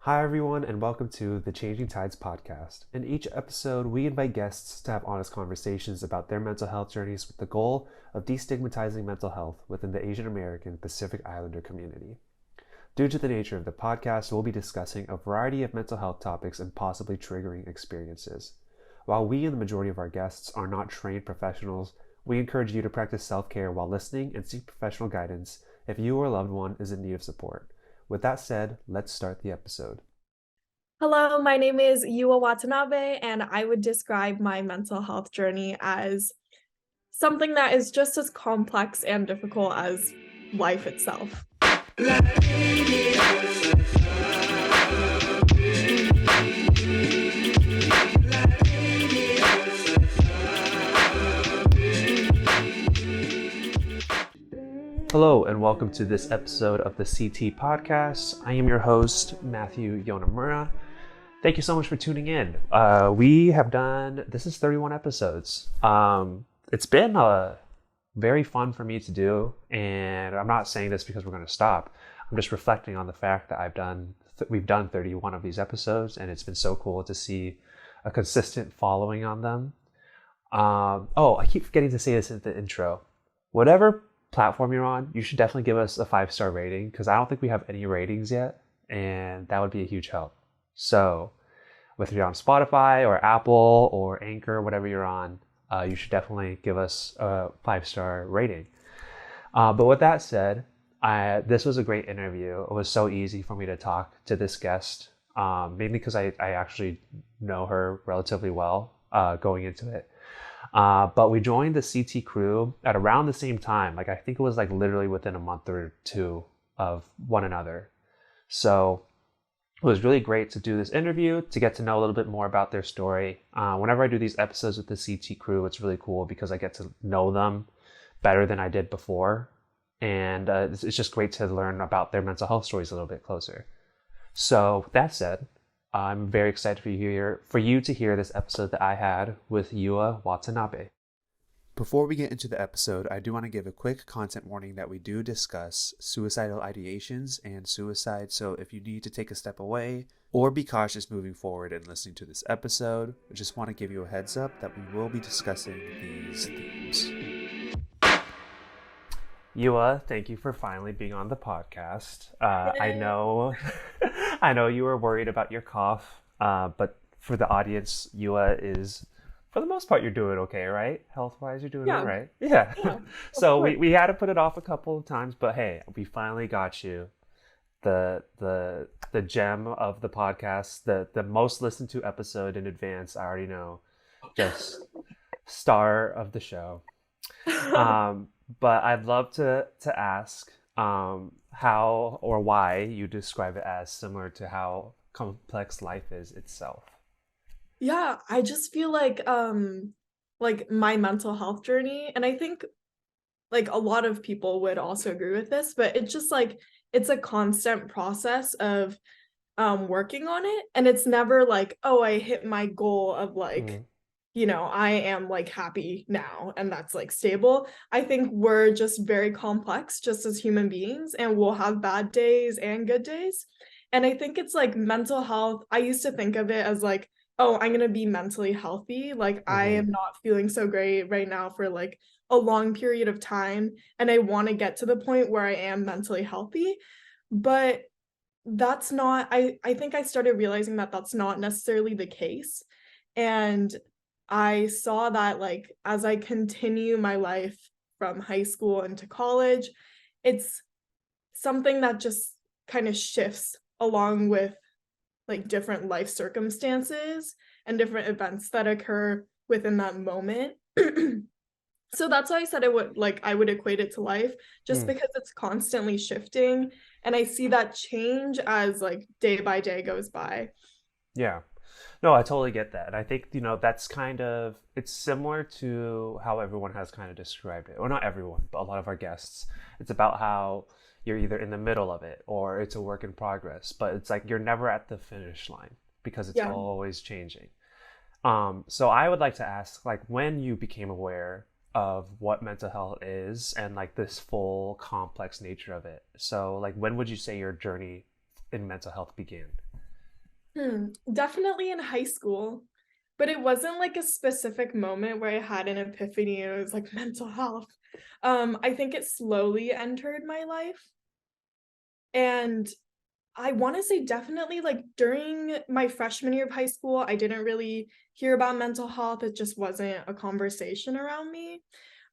Hi, everyone, and welcome to the Changing Tides podcast. In each episode, we invite guests to have honest conversations about their mental health journeys with the goal of destigmatizing mental health within the Asian American Pacific Islander community. Due to the nature of the podcast, we'll be discussing a variety of mental health topics and possibly triggering experiences. While we and the majority of our guests are not trained professionals, we encourage you to practice self-care while listening and seek professional guidance if you or a loved one is in need of support. With that said, let's start the episode. Hello, my name is Yua Watanabe, and I would describe my mental health journey as something that is just as complex and difficult as life itself. Hello, and welcome to this episode of the CT podcast. I am your host, Matthew Yonemura. Thank you so much for tuning in. This is 31 episodes. It's been very fun for me to do, and I'm not saying this because we're going to stop. I'm just reflecting on the fact that we've done 31 of these episodes, and it's been so cool to see a consistent following on them. I keep forgetting to say this in the intro. Whatever platform you're on, you should definitely give us a 5-star rating, because I don't think we have any ratings yet, and that would be a huge help. So whether you're on Spotify or Apple or Anchor, whatever you're on, you should definitely give us a 5-star rating. But with that said, this was a great interview. It was so easy for me to talk to this guest, mainly because I actually know her relatively well going into it. But we joined the CT crew at around the same time. I think it was literally within a month or two of one another. So it was really great to do this interview, to get to know a little bit more about their story. Whenever I do these episodes with the CT crew, it's really cool because I get to know them better than I did before. And it's just great to learn about their mental health stories a little bit closer. So with that said, I'm very excited for you to hear this episode that I had with Yua Watanabe. Before we get into the episode, I do want to give a quick content warning that we do discuss suicidal ideations and suicide. So if you need to take a step away or be cautious moving forward and listening to this episode, I just want to give you a heads up that we will be discussing these themes. Yua, thank you for finally being on the podcast. I know, I know you were worried about your cough, but for the audience, Yua is, for the most part, you're doing okay, right? Health-wise, you're doing all right. Yeah. So we had to put it off a couple of times, but hey, we finally got you. The gem of the podcast, the most listened to episode in advance. I already know, just star of the show. But I'd love to ask how or why you describe it as similar to how complex life is itself. Yeah, I just feel like my mental health journey, and I think a lot of people would also agree with this, but it's just it's a constant process of working on it, and it's never oh, I hit my goal of I am happy now and that's stable. I think we're just very complex just as human beings, and we'll have bad days and good days. And I think it's mental health. I used to think of it as oh, I'm going to be mentally healthy. I am not feeling so great right now for a long period of time, and I want to get to the point where I am mentally healthy. But that's not, I think I started realizing that that's not necessarily the case. And I saw that as I continue my life from high school into college, it's something that just kind of shifts along with different life circumstances and different events that occur within that moment. So that's why I said I would equate it to life, just because it's constantly shifting, and I see that change as day by day goes by. Yeah. No, I totally get that. And I think, that's it's similar to how everyone has kind of described it. Or not everyone, but a lot of our guests. It's about how you're either in the middle of it or it's a work in progress, but it's you're never at the finish line because it's always changing. So I would like to ask, when you became aware of what mental health is and this full complex nature of it. So when would you say your journey in mental health began? Definitely in high school, but it wasn't like a specific moment where I had an epiphany and it was like mental health. I think it slowly entered my life. And I want to say definitely like during my freshman year of high school, I didn't really hear about mental health. It just wasn't a conversation around me.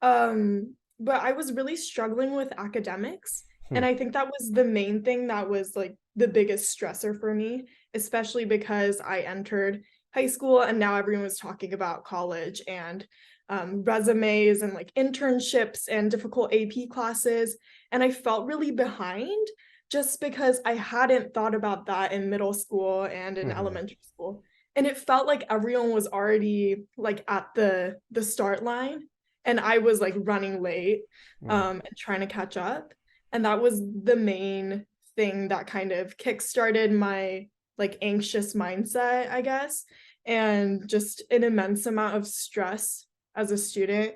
But I was really struggling with academics. Hmm. And I think that was the main thing that was like the biggest stressor for me, especially because I entered high school and now everyone was talking about college and resumes and like internships and difficult AP classes. And I felt really behind just because I hadn't thought about that in middle school and in Hmm. elementary school. And it felt like everyone was already like at the start line and I was like running late Hmm. and trying to catch up. And that was the main thing that kind of kickstarted my like anxious mindset, I guess, and just an immense amount of stress as a student.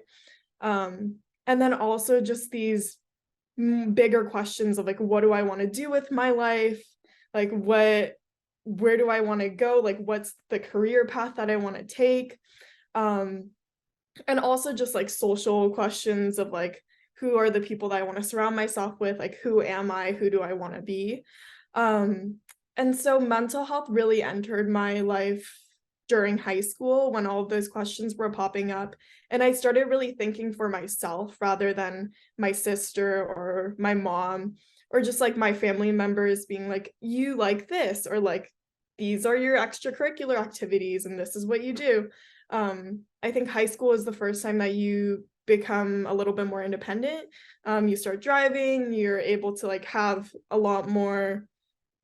Um, and then also just these bigger questions of like what do I want to do with my life, like where do I want to go, like what's the career path that I want to take, um and also just like social questions of like who are the people that I want to surround myself with, like who am I, who do I want to be. um and so mental health really entered my life during high school when all of those questions were popping up, and I started really thinking for myself rather than my sister or my mom or just like my family members being like, you like this, or like these are your extracurricular activities and this is what you do. I think high school is the first time that you become a little bit more independent. You start driving, you're able to like have a lot more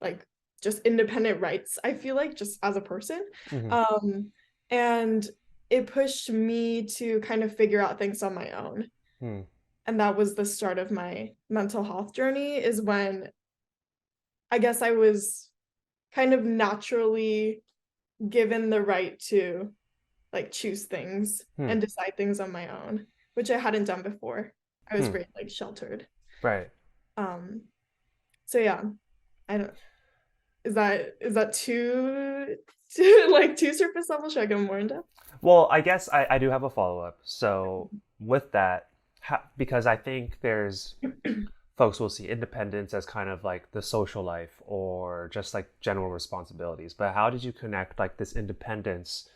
like just independent rights, I feel like, just as a person. Hmm. Um, and it pushed me to kind of figure out things on my own. Hmm. And that was the start of my mental health journey, is when I guess I was kind of naturally given the right to like choose things Hmm. and decide things on my own, which I hadn't done before. I was Hmm. very like sheltered. Right. Um, so yeah, I don't, is that too like too surface level? Should I go more in depth? Well, I guess I do have a follow up. So, with that, because I think there's folks will see independence as kind of like the social life or just like general responsibilities. But how did you connect like this independence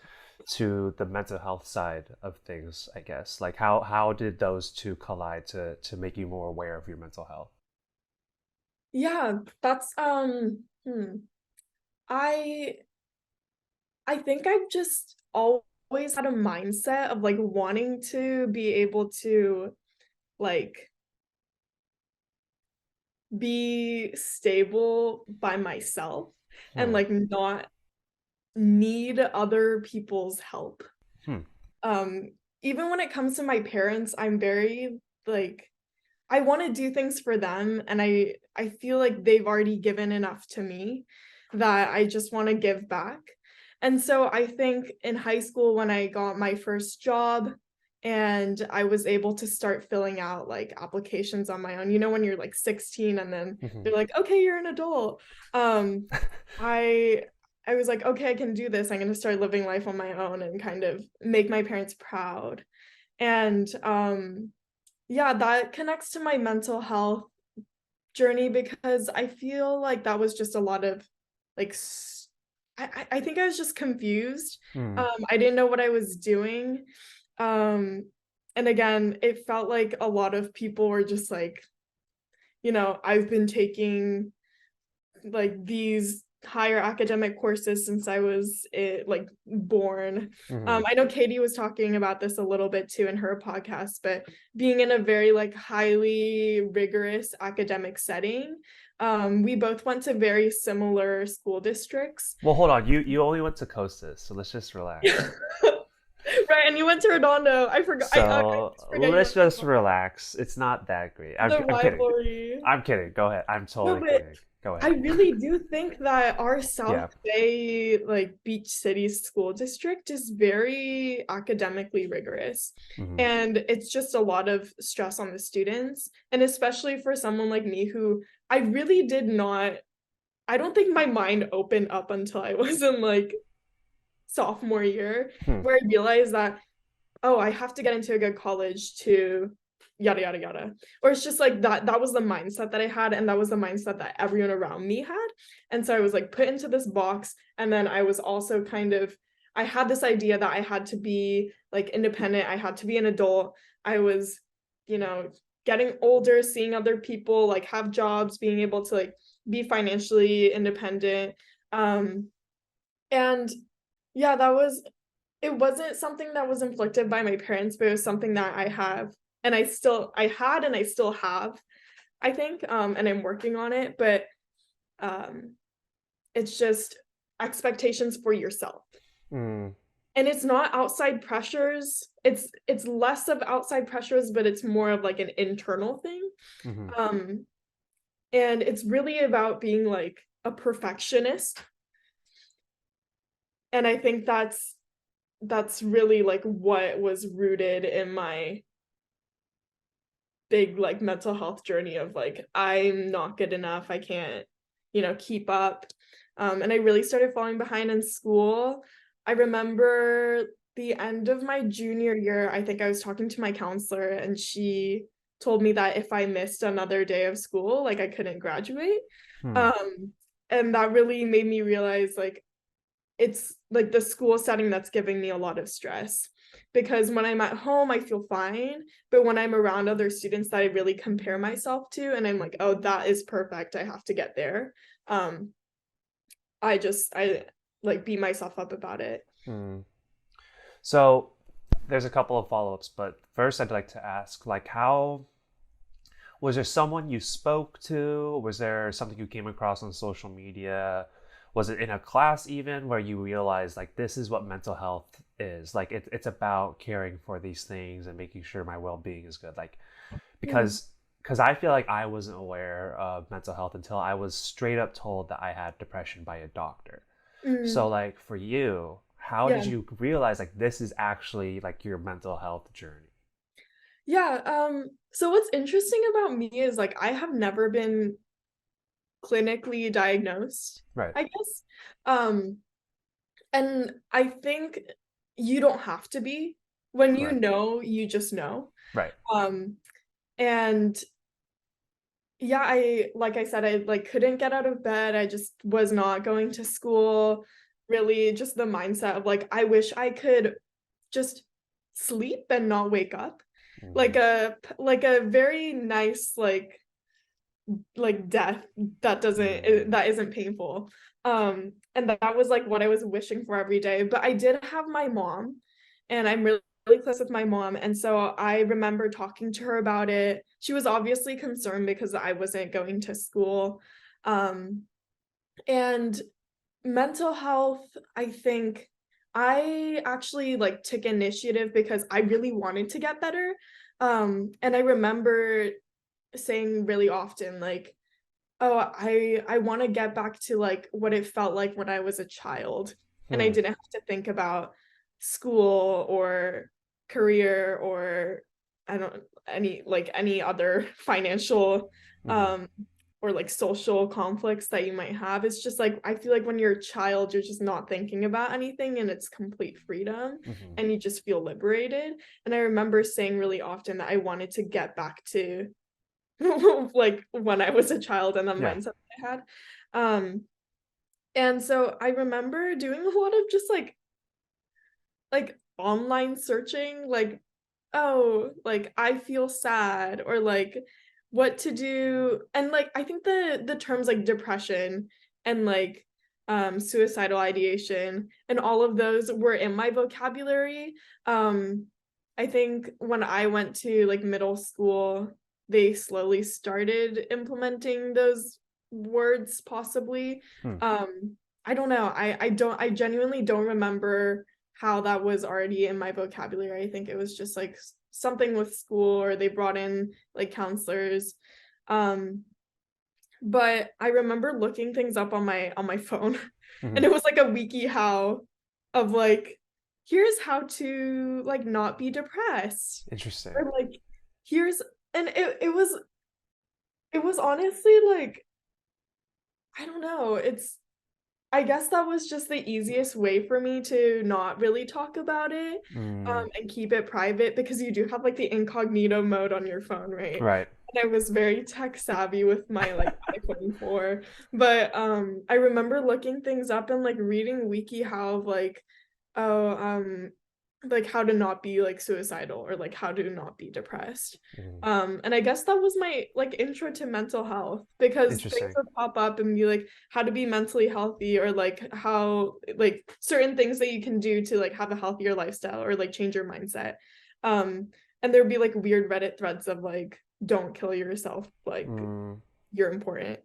to the mental health side of things, I guess? Like how did those two collide to make you more aware of your mental health? Yeah, that's I I think I've just always had a mindset of like wanting to be able to like be stable by myself and Hmm. like not need other people's help. Hmm. Um, Even when it comes to my parents, I'm very like I want to do things for them, and I feel like they've already given enough to me that I just want to give back. And so I think in high school when I got my first job and I was able to start filling out like applications on my own, you know, when you're like 16 and then Hmm. they're like, okay, you're an adult. Um, I I was like, okay, I can do this. I'm going to start living life on my own and kind of make my parents proud. And yeah, that connects to my mental health journey because I feel like that was just a lot of like I think I was just confused. Hmm. I didn't know what I was doing. Um and again, it felt like a lot of people were just like, I've been taking like these higher academic courses since I was like born. Hmm. I know Katie was talking about this a little bit too in her podcast, but being in a very like highly rigorous academic setting, we both went to very similar school districts. Well, hold on. You only went to Costas, so let's just relax. Right, and you went to Redondo. I forgot. I So just forget you let's went to just Redondo. relax. It's not that great. The I'm kidding. rivalry. I'm kidding. Go ahead. I'm No, totally but kidding. Go I ahead. really do think that our South Yeah. Bay, like Beach City school district is very academically rigorous. Hmm. And it's just a lot of stress on the students. And especially for someone like me who I really did not I don't think my mind opened up until I was in like sophomore year, Hmm. where I realized that, oh, I have to get into a good college to yada yada yada. Or it's just like that was the mindset that I had, and that was the mindset that everyone around me had. And so I was like put into this box, and then I was also kind of, I had this idea that I had to be like independent, I had to be an adult. I was, you know, getting older, seeing other people like have jobs, being able to like be financially independent. And yeah, that was, it wasn't something that was inflicted by my parents, but it was something that I have, and I had and I still have, I think, and I'm working on it. But um it's just expectations for yourself, Mm. and it's not outside pressures. It's less of outside pressures, but it's more of like an internal thing. Hmm. um and it's really about being like a perfectionist, and I think that's really like what was rooted in my big like mental health journey of like, I'm not good enough, I can't, keep up. And I really started falling behind in school. I remember the end of my junior year, I think I was talking to my counselor, and she told me that if I missed another day of school, like I couldn't graduate. Hmm. um and that really made me realize like it's like the school setting that's giving me a lot of stress, because when I'm at home I feel fine, but when I'm around other students that I really compare myself to, and I'm like, oh, that is perfect, I have to get there, um I like beat myself up about it. Hmm. So there's a couple of follow-ups, but first I'd like to ask, like, how was there someone you spoke to? Was there something you came across on social media? Was it in a class even where you realized like this is what mental health is? Like it's about caring for these things and making sure my well-being is good. Like Mm, because I feel like I wasn't aware of mental health until I was straight up told that I had depression by a doctor. So mm, like for you, how did yeah, you realize like this is actually like your mental health journey? yeah. So what's interesting about me is like I have never been clinically diagnosed, Right. I guess. And I think you don't have to be. When you Correct. know, you just know. Right. Um, and yeah, I, like I said, I like couldn't get out of bed. I just was not going to school. Really, just the mindset of like, I wish I could just sleep and not wake up. Mm-hmm. Like a very nice like death that Mm-hmm. that isn't painful. And that was like what I was wishing for every day. But I did have my mom, and I'm really close with my mom, and so I remember talking to her about it. She was obviously concerned because I wasn't going to school. Um and mental health, I think I actually like took initiative because I really wanted to get better. And I remember saying really often like, oh, I want to get back to like what it felt like when I was a child, and I Hmm. didn't have to think about school or career or I don't any other financial Mm-hmm. um or like social conflicts that you might have. It's just like I feel like when you're a child, you're just not thinking about anything, and it's complete freedom, Mm-hmm. and you just feel liberated. And I remember saying really often that I wanted to get back to like when I was a child and the Yeah. mindset that I had. And so I remember doing a lot of just like online searching, like, oh, like I feel sad, or like what to do. And like I think the terms like depression and like suicidal ideation and all of those were in my vocabulary. I think when I went to like middle school, they slowly started implementing those words possibly. Hmm. I don't know. I genuinely don't remember how that was already in my vocabulary. I think it was just like something with school, or they brought in like counselors. Um, but I remember looking things up on my phone, Mm-hmm. and it was like a wiki how of like, here's how to like not be depressed, Interesting. or like here's, and it was honestly like I don't know. I guess that was just the easiest way for me to not really talk about it, Mm, and keep it private because you do have like the incognito mode on your phone, right? right. And I was very tech savvy with my like iPhone 4. But I remember looking things up and like reading WikiHow of oh like how to not be like suicidal or like how to not be depressed. Mm, And I guess that was my like intro to mental health because things interesting. would pop up and be like how to be mentally healthy or like how like certain things that you can do to like have a healthier lifestyle or like change your mindset. Um, and there'd be like weird Reddit threads of like don't kill yourself, like Mm, you're important.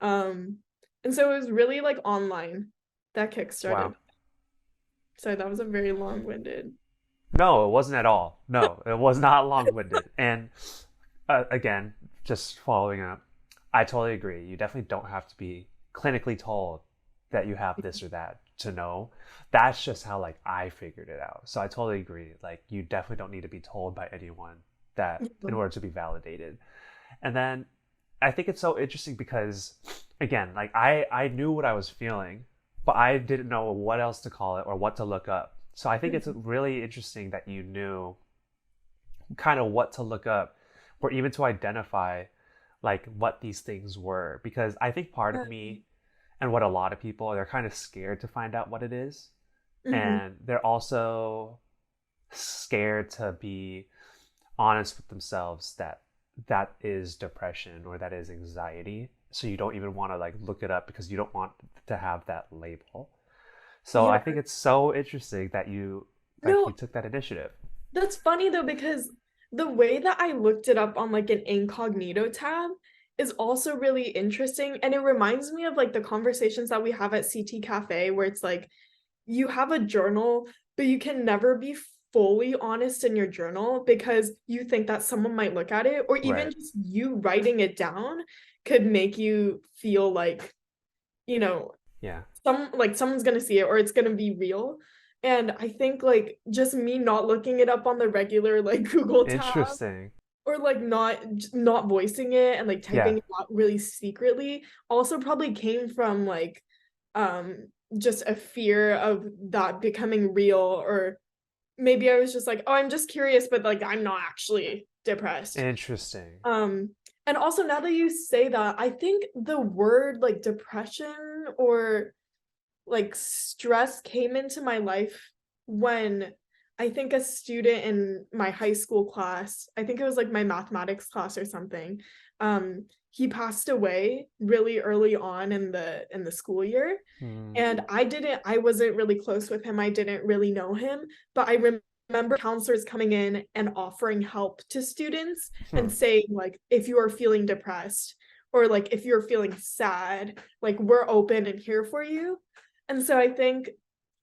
Um, and so it was really like online that wow. kickstarted. So that was a very long-winded. No, it wasn't at all. No, it was not long-winded. And again, just following up, I totally agree. You definitely don't have to be clinically told that you have this or that to know. That's just how like I figured it out. So I totally agree. Like you definitely don't need to be told by anyone that in order to be validated. And then I think it's so interesting because again, like I knew what I was feeling, but I didn't know what else to call it or what to look up. So I think it's really interesting that you knew kind of what to look up or even to identify like what these things were because I think part of me and what a lot of people they're kind of scared to find out what it is Mhm. and they're also scared to be honest with themselves that that is depression or that is anxiety so you don't even want to like look it up because you don't want to have that label. So Yeah. I think it's so interesting that you No, took that initiative. that's funny though, because the way that I looked it up on like an incognito tab is also really interesting. And it reminds me of like the conversations that we have at CT Cafe, where it's like you have a journal, but you can never be fully honest in your journal because you think that someone might look at it, or even Right. just you writing it down could make you feel like, you know, Yeah. someone's gonna see it or it's gonna be real. And I think like just me not looking it up on the regular like Google tab Interesting. or like not voicing it and like Yeah. typing it out really secretly also probably came from like um just a fear of that becoming real, or maybe I was just like, oh, I'm just curious, but like I'm not actually depressed. Interesting. Um, and also now that you say that, I think the word like depression or like stress came into my life when I think a student in my high school class, I think it was like my mathematics class or something. He passed away really early on in the school year. Hmm. And I wasn't really close with him. I didn't really know him, but I remember counselors coming in and offering help to students Hmm. and saying like if you are feeling depressed or like if you're feeling sad, like we're open and here for you. And so I think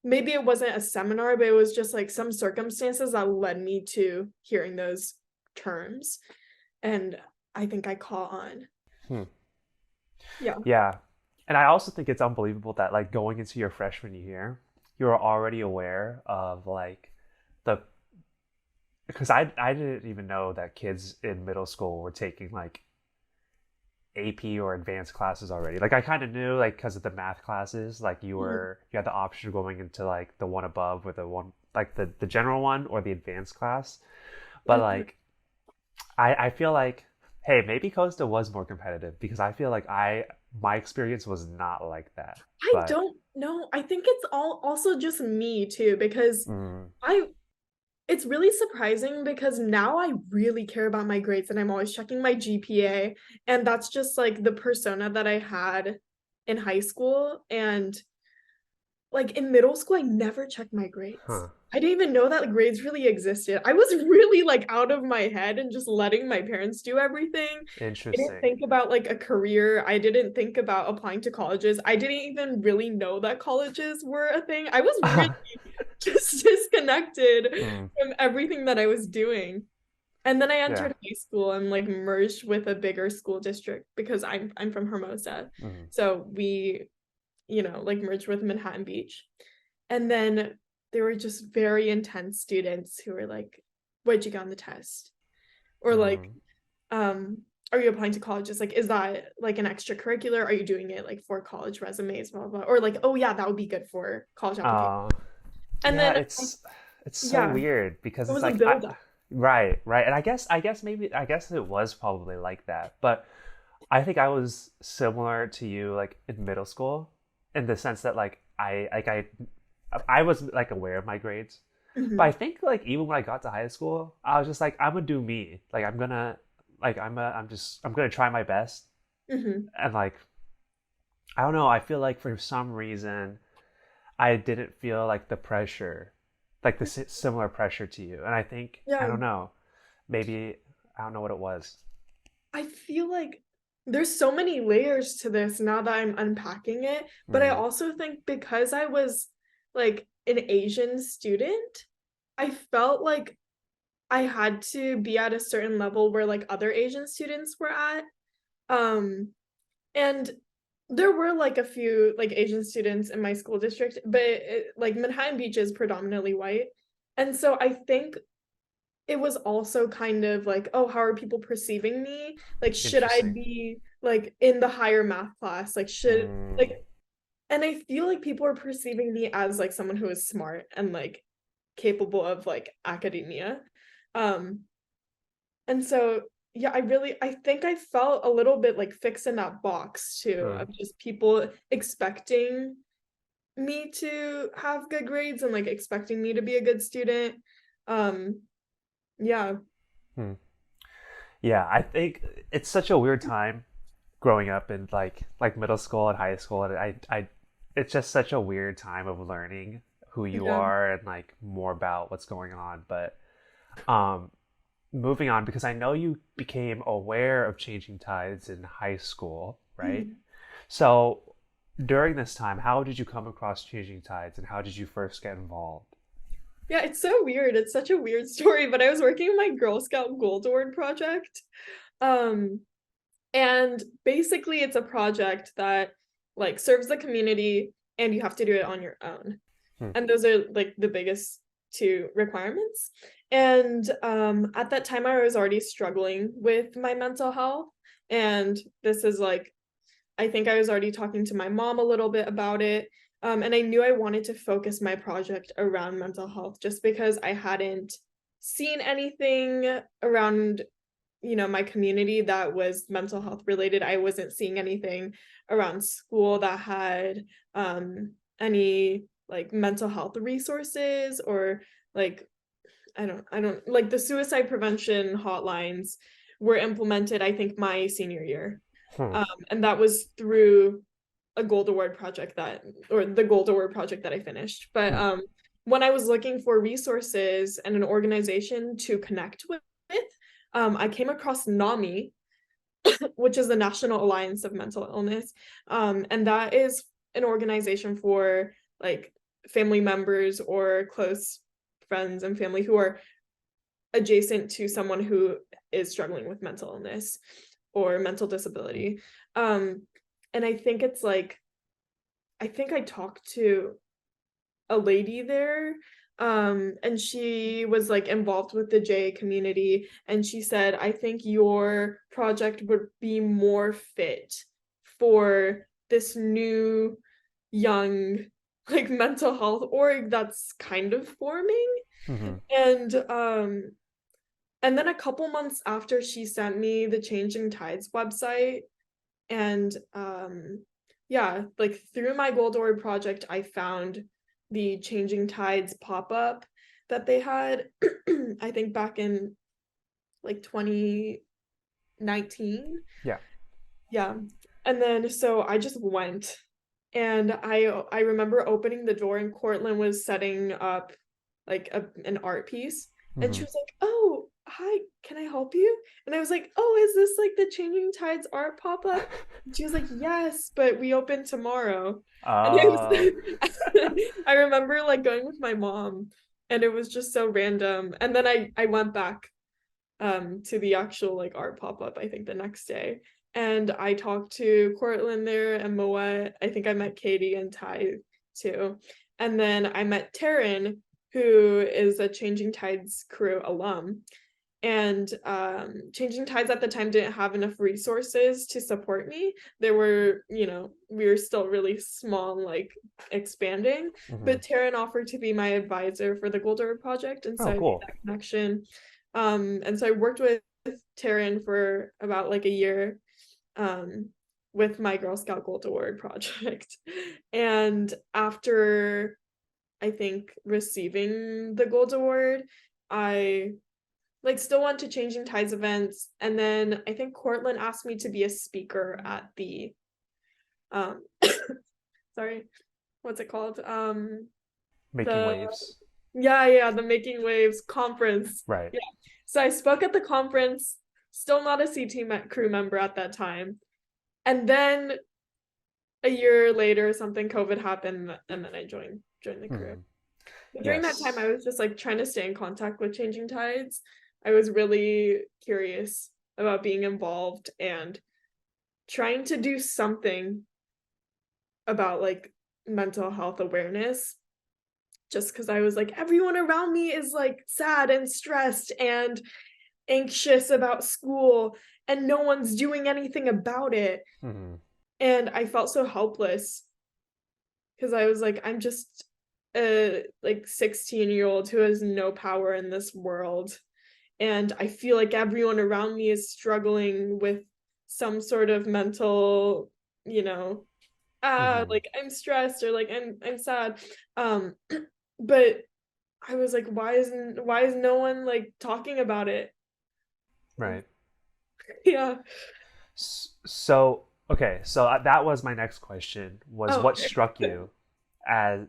maybe it wasn't a seminar, but it was just like some circumstances that led me to hearing those terms. And I think I caught on. Hmm. Yeah. Yeah. And I also think it's unbelievable that like going into your freshman year, you're already aware of like the because I didn't even know that kids in middle school were taking like AP or advanced classes already. Like I kind of knew like because of the math classes, like you had the option of going into like the one above with the one like the general one or the advanced class. But Mhm. like I feel like hey, maybe Costa was more competitive because I feel like I my experience was not like that. I But don't know. I think it's all also just me too, because mm, I it's really surprising because now I really care about my grades and I'm always checking my GPA. And that's just like the persona that I had in high school. And like in middle school, I never checked my grades. huh, I didn't even know that grades really existed. I was really like out of my head and just letting my parents do everything. I didn't interesting. think about like a career. I didn't think about applying to colleges. I didn't even really know that colleges were a thing. I was really just disconnected Mm, from everything that I was doing. And then I yeah. entered high school and like merged with a bigger school district because I'm from Hermosa. Mm, So we, like merged with Manhattan Beach. And then there were just very intense students who were like, what'd you get on the test? Or like, mm, um, are you applying to colleges? Like, is that like an extracurricular? Are you doing it like for college resumes, blah, blah, blah? Or like, oh yeah, that would be good for college application. Uh, And yeah, then, it's so yeah, weird because it it's was a like build up. right, and I guess it was probably like that, but I think I was similar to you like in middle school in the sense that like I was like aware of my grades. But I Hmm. think like even when I got to high school, I was just like I'm gonna do me. Like I'm gonna try my best. Hmm. And like I don't know, I feel like for some reason I didn't feel like the pressure, like the similar pressure to you. And I think I Yeah. don't know, maybe I don't know what it was. I feel like there's so many layers to this now that I'm unpacking it, but I Mm, also think because I was like an Asian student, I felt like I had to be at a certain level where like other Asian students were at. Um, and there were like a few like Asian students in my school district, but like Manhattan Beach is predominantly white. And so I think it was also kind of like, oh, how are people perceiving me? Like, should I interesting. be like in the higher math class? Like, should like, Mm, and I feel like people are perceiving me as like someone who is smart and like capable of like academia. Um, and so yeah, I think I felt a little bit like fixed in that box too, mm, of just people expecting me to have good grades and like expecting me to be a good student. Um, yeah. mm. Yeah, I think it's such a weird time growing up in like middle school and high school, and I it's just such a weird time of learning who you Yeah. are and like more about what's going on. But um moving on, because I know you became aware of changing tides in high school, right? Mhm. So during this time, how did you come across changing tides and how did you first get involved? Yeah, it's so weird. It's such a weird story, but I was working on my Girl Scout Gold Award project. Um, and basically it's a project that like serves the community and you have to do it on your own. Hmm. And those are like the biggest two requirements. And at that time I was already struggling with my mental health. And this is like I think I was already talking to my mom a little bit about it. And I knew I wanted to focus my project around mental health just because I hadn't seen anything around, my community that was mental health related. I wasn't seeing anything around school that had any like mental health resources or like I don't like the suicide prevention hotlines were implemented, I think, my senior year. Hmm. And that was through a gold award project or the gold award project that I finished. But Hmm. when I was looking for resources and an organization to connect with, I came across NAMI, which is the National Alliance of Mental Illness. And that is an organization for like family members or close friends and family who are adjacent to someone who is struggling with mental illness or mental disability. Um, and I think I talked to a lady there, and she was like involved with the J community, and she said, I think your project would be more fit for this new young like mental health org that's kind of forming. Hmm. And and then a couple months after she sent me the Changing Tides website, and yeah, like through my Gold Award project, I found the Changing Tides pop-up that they had, I think back in like 2019. Yeah. Yeah. And then so I just went, and I remember opening the door and Cortland was setting up like an art piece, and Hmm. she was like, "Oh, hi, can I help you?" And I was like, "Oh, is this like the Changing Tides art pop-up?" And she was like, "Yes, but we open tomorrow." And Oh. it was I remember like going with my mom, and it was just so random. And then I went back to the actual like art pop-up, I think the next day. And I talked to Cortland there and Moet. I think I met Katie and Ty too. And then I met Taryn, who is a Changing Tides crew alum. and Changing Tides at the time didn't have enough resources to support me. There were, we were still really small and like expanding, but Taryn offered to be my advisor for the Goldover project, and so Oh, I made cool. that connection. And so I worked with Taryn for about like a year with my Girl Scout Gold Award project. And after I think receiving the Gold Award, I like still went to Changing Tides events, and then I think Cortland asked me to be a speaker at the um sorry, what's it called? Making The waves. the Making Waves conference. Right. Yeah. So I spoke at the conference, still not a CT crew member at that time. And then a year later something COVID happened, and then I joined the crew. But during that time, I Yes. was just like trying to stay in contact with Changing Tides. I was really curious about being involved and trying to do something about like mental health awareness, just because I was like, everyone around me is like sad and stressed and anxious about school, and no one's doing anything about it. And I felt so helpless because I was like, I'm just a like 16-year-old who has no power in this world, and I feel like everyone around me is struggling with some sort of mental, you know, like I'm stressed or like I'm sad. Um but I was like, why is no one like talking about it? Right. Yeah. So, okay, so that was my next question, was Oh, what okay. struck you as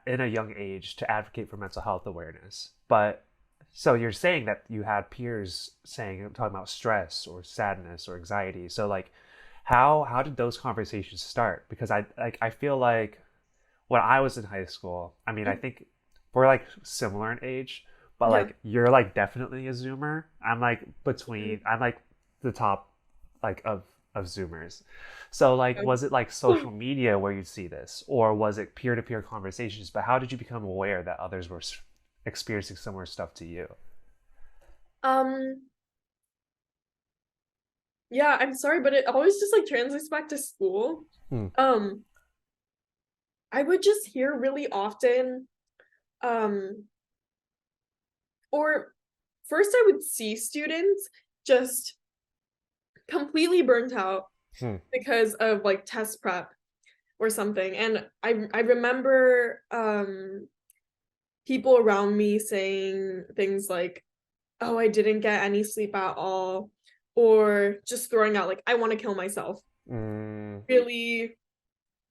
in a young age to advocate for mental health awareness? But so you're saying that you had peers talking about stress or sadness or anxiety. So like how did those conversations start? Because I feel like when I was in high school, I mean, I think we're like similar in age, but Yeah. like you're like definitely a Zoomer. Mhm. I'm like the top like of Zoomers. So like was it like social media where you'd see this, or was it peer to peer conversations? But how did you become aware that others were experiencing similar stuff to you? Um, yeah, I'm sorry, but it always just like translates back to school. Hmm. Um, I would just hear really often, um, or first I would see students just completely burnt out Hmm. because of like test prep or something. And I remember people around me saying things like, "Oh, I didn't get any sleep at all," or just throwing out like, "I want to kill myself," Mm, really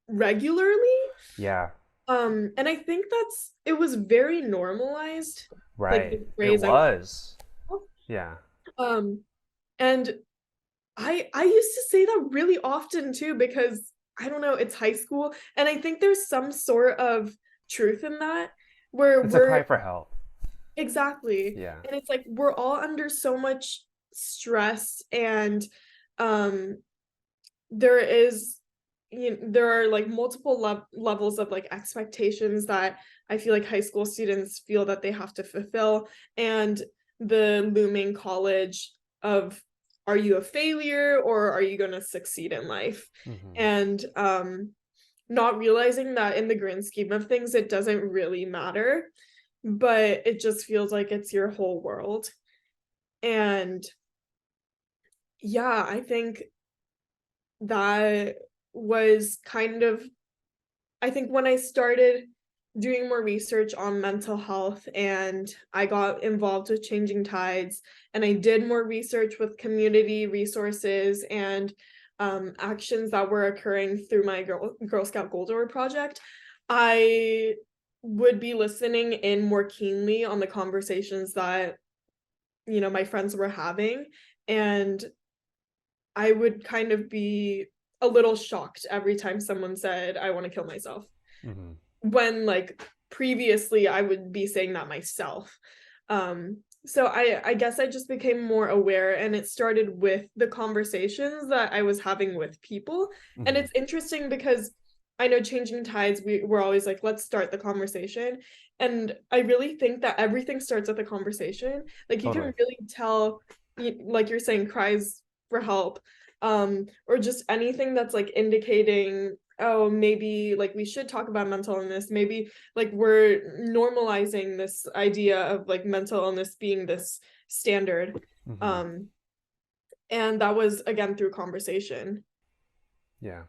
regularly. yeah. And I think it was very normalized, like Right. the It phrase "I want was. to Yeah. kill." And I used to say that really often too, because I don't know, it's high school, and I think there's some sort of truth in that, where It's a we're cry for help. exactly, Yeah. and it's like we're all under so much stress, and um there is there are like multiple levels of like expectations that I feel like high school students feel that they have to fulfill, and the looming college of, are you a failure or are you going to succeed in life? Hmm. And not realizing that in the grand scheme of things it doesn't really matter, but it just feels like it's your whole world. And yeah, I think that was kind of, I think when I started doing more research on mental health and I got involved with Changing Tides, and I did more research with community resources and actions that were occurring through my Girl Scout Gold Award project, I would be listening in more keenly on the conversations that my friends were having, and I would kind of be a little shocked every time someone said, "I want to kill myself," Hmm. when like previously I would be saying that myself. So I guess I just became more aware, and it started with the conversations that I was having with people. And Hmm. it's interesting because I know Changing Tides, we're always like, let's start the conversation. And I really think that everything starts with a conversation. Like you Totally. can really tell, like you're saying, cries for help, or just anything that's like indicating, oh, maybe like we should talk about mental illness. Maybe like we're normalizing this idea of like mental illness being this standard. Mm-hmm. Um, and that was again through conversation. Yeah,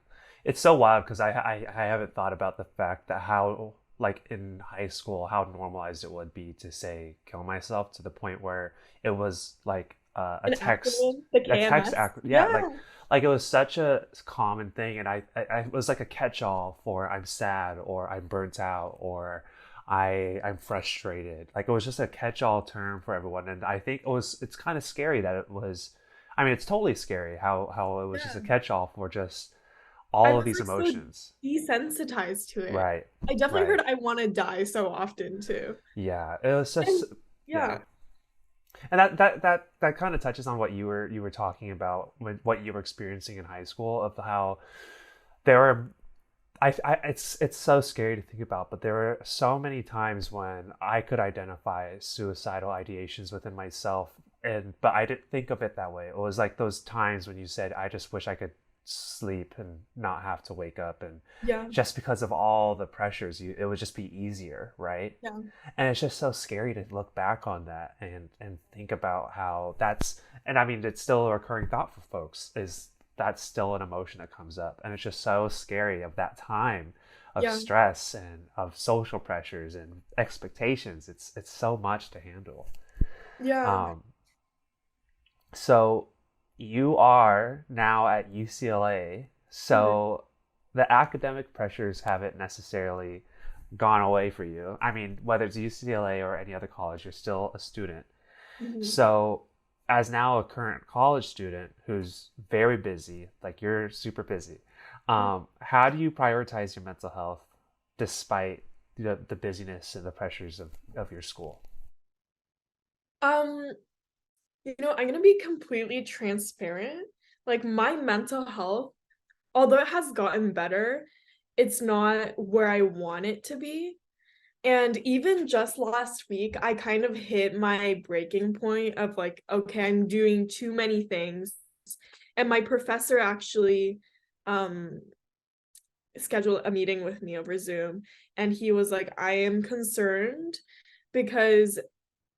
it's so wild because I haven't thought about the fact that how like in high school how normalized it would be to say kill myself to the point where it was like An acronym, the a text KMS. act yeah Yeah. like it was such a common thing and I was like a catch-all for I'm sad or I'm burnt out or I'm frustrated, like it was just a catch-all term for everyone, and I think it's kind of scary that it was, I mean it's totally scary how it was just a Yeah. catch-all for just I all of was these like so emotions. desensitized to it. Right. I definitely Right. heard I want to die so often too. Yeah. It was just And yeah. yeah. And that kind of touches on what you were talking about with what you were experiencing in high school of how there are it's so scary to think about, but there were so many times when I could identify suicidal ideations within myself, and but I didn't think of it that way. It was like those times when you said, "I just wish I could sleep and not have to wake up," and Yeah. just because of all the pressures, it would just be easier, right? Yeah. And it's just so scary to look back on that and think about how that's, and I mean it's still a recurring thought for folks is that's still an emotion that comes up, and it's just so scary of that time of Yeah. stress and of social pressures and expectations. It's so much to handle. Yeah. um so you are now at UCLA, Mhm. so the academic pressures haven't necessarily gone away for you. I mean, whether it's UCLA or any other college, you're still a student. Mhm. So, as now a current college student who's very busy, like you're super busy, how do you prioritize your mental health despite the busyness and the pressures of your school? Um, I'm gonna be completely transparent. Like my mental health, although it has gotten better, it's not where I want it to be. And even just last week, I kind of hit my breaking point of like, okay, I'm doing too many things. And my professor actually um scheduled a meeting with me over Zoom, and he was like, I am concerned because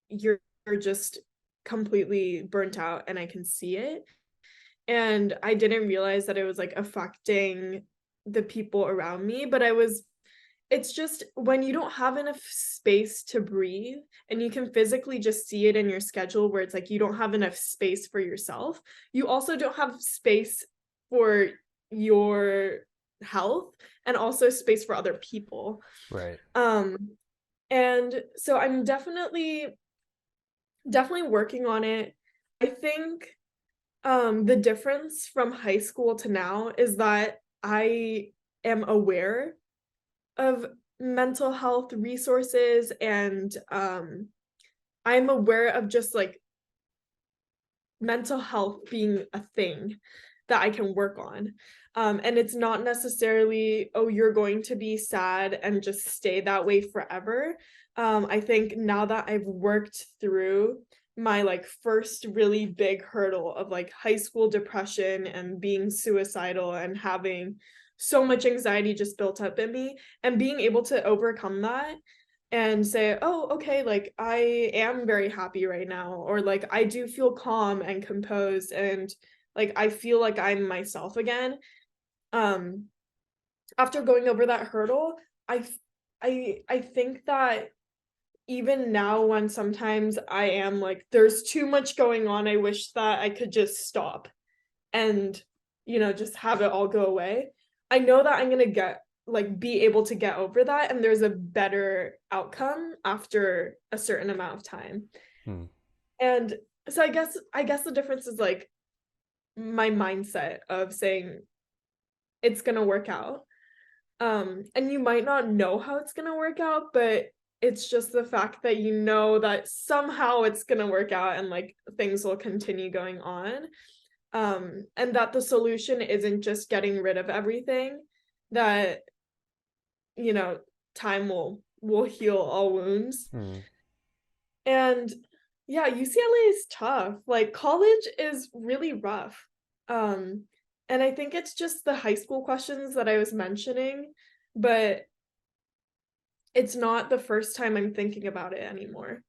you're just completely burnt out and I can see it. And I didn't realize that it was like affecting the people around me, but it's just when you don't have enough space to breathe and you can physically just see it in your schedule where it's like you don't have enough space for yourself. You also don't have space for your health and also space for other people. Right. Um and so I'm definitely working on it. I think the difference from high school to now is that I am aware of mental health resources, and I'm aware of just like mental health being a thing that I can work on. And it's not necessarily, oh, you're going to be sad and just stay that way forever. I think now that I've worked through my like first really big hurdle of like high school depression and being suicidal and having so much anxiety just built up in me, and being able to overcome that and say, oh, okay, like I am very happy right now, or like I do feel calm and composed, and like I feel like I'm myself again. Um, After going over that hurdle, I think that even now when sometimes I am like, there's too much going on, I wish that I could just stop and just have it all go away. I know that I'm gonna be able to get over that, and there's a better outcome after a certain amount of time. Hmm. And so I guess the difference is like my mindset of saying it's gonna work out. And you might not know how it's gonna work out, but it's just the fact that you know that somehow it's gonna work out and like things will continue going on. And that the solution isn't just getting rid of everything, that you know, time will heal all wounds. Hmm. And yeah, UCLA is tough. Like college is really rough. Um, and I think it's just the high school questions that I was mentioning, but it's not the first time I'm thinking about it anymore.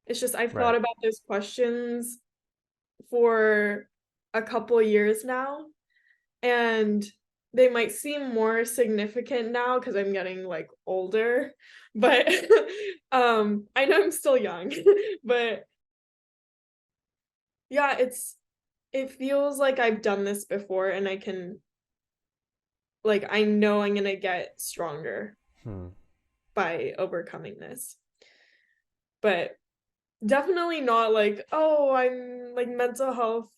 It's just I've thought Right. about those questions for a couple years now, and they might seem more significant now because I'm getting like older, but I know I'm still young, but yeah, it feels like I've done this before and I can like I know I'm gonna get stronger Hmm. by overcoming this. But definitely not like, oh, I'm like mental health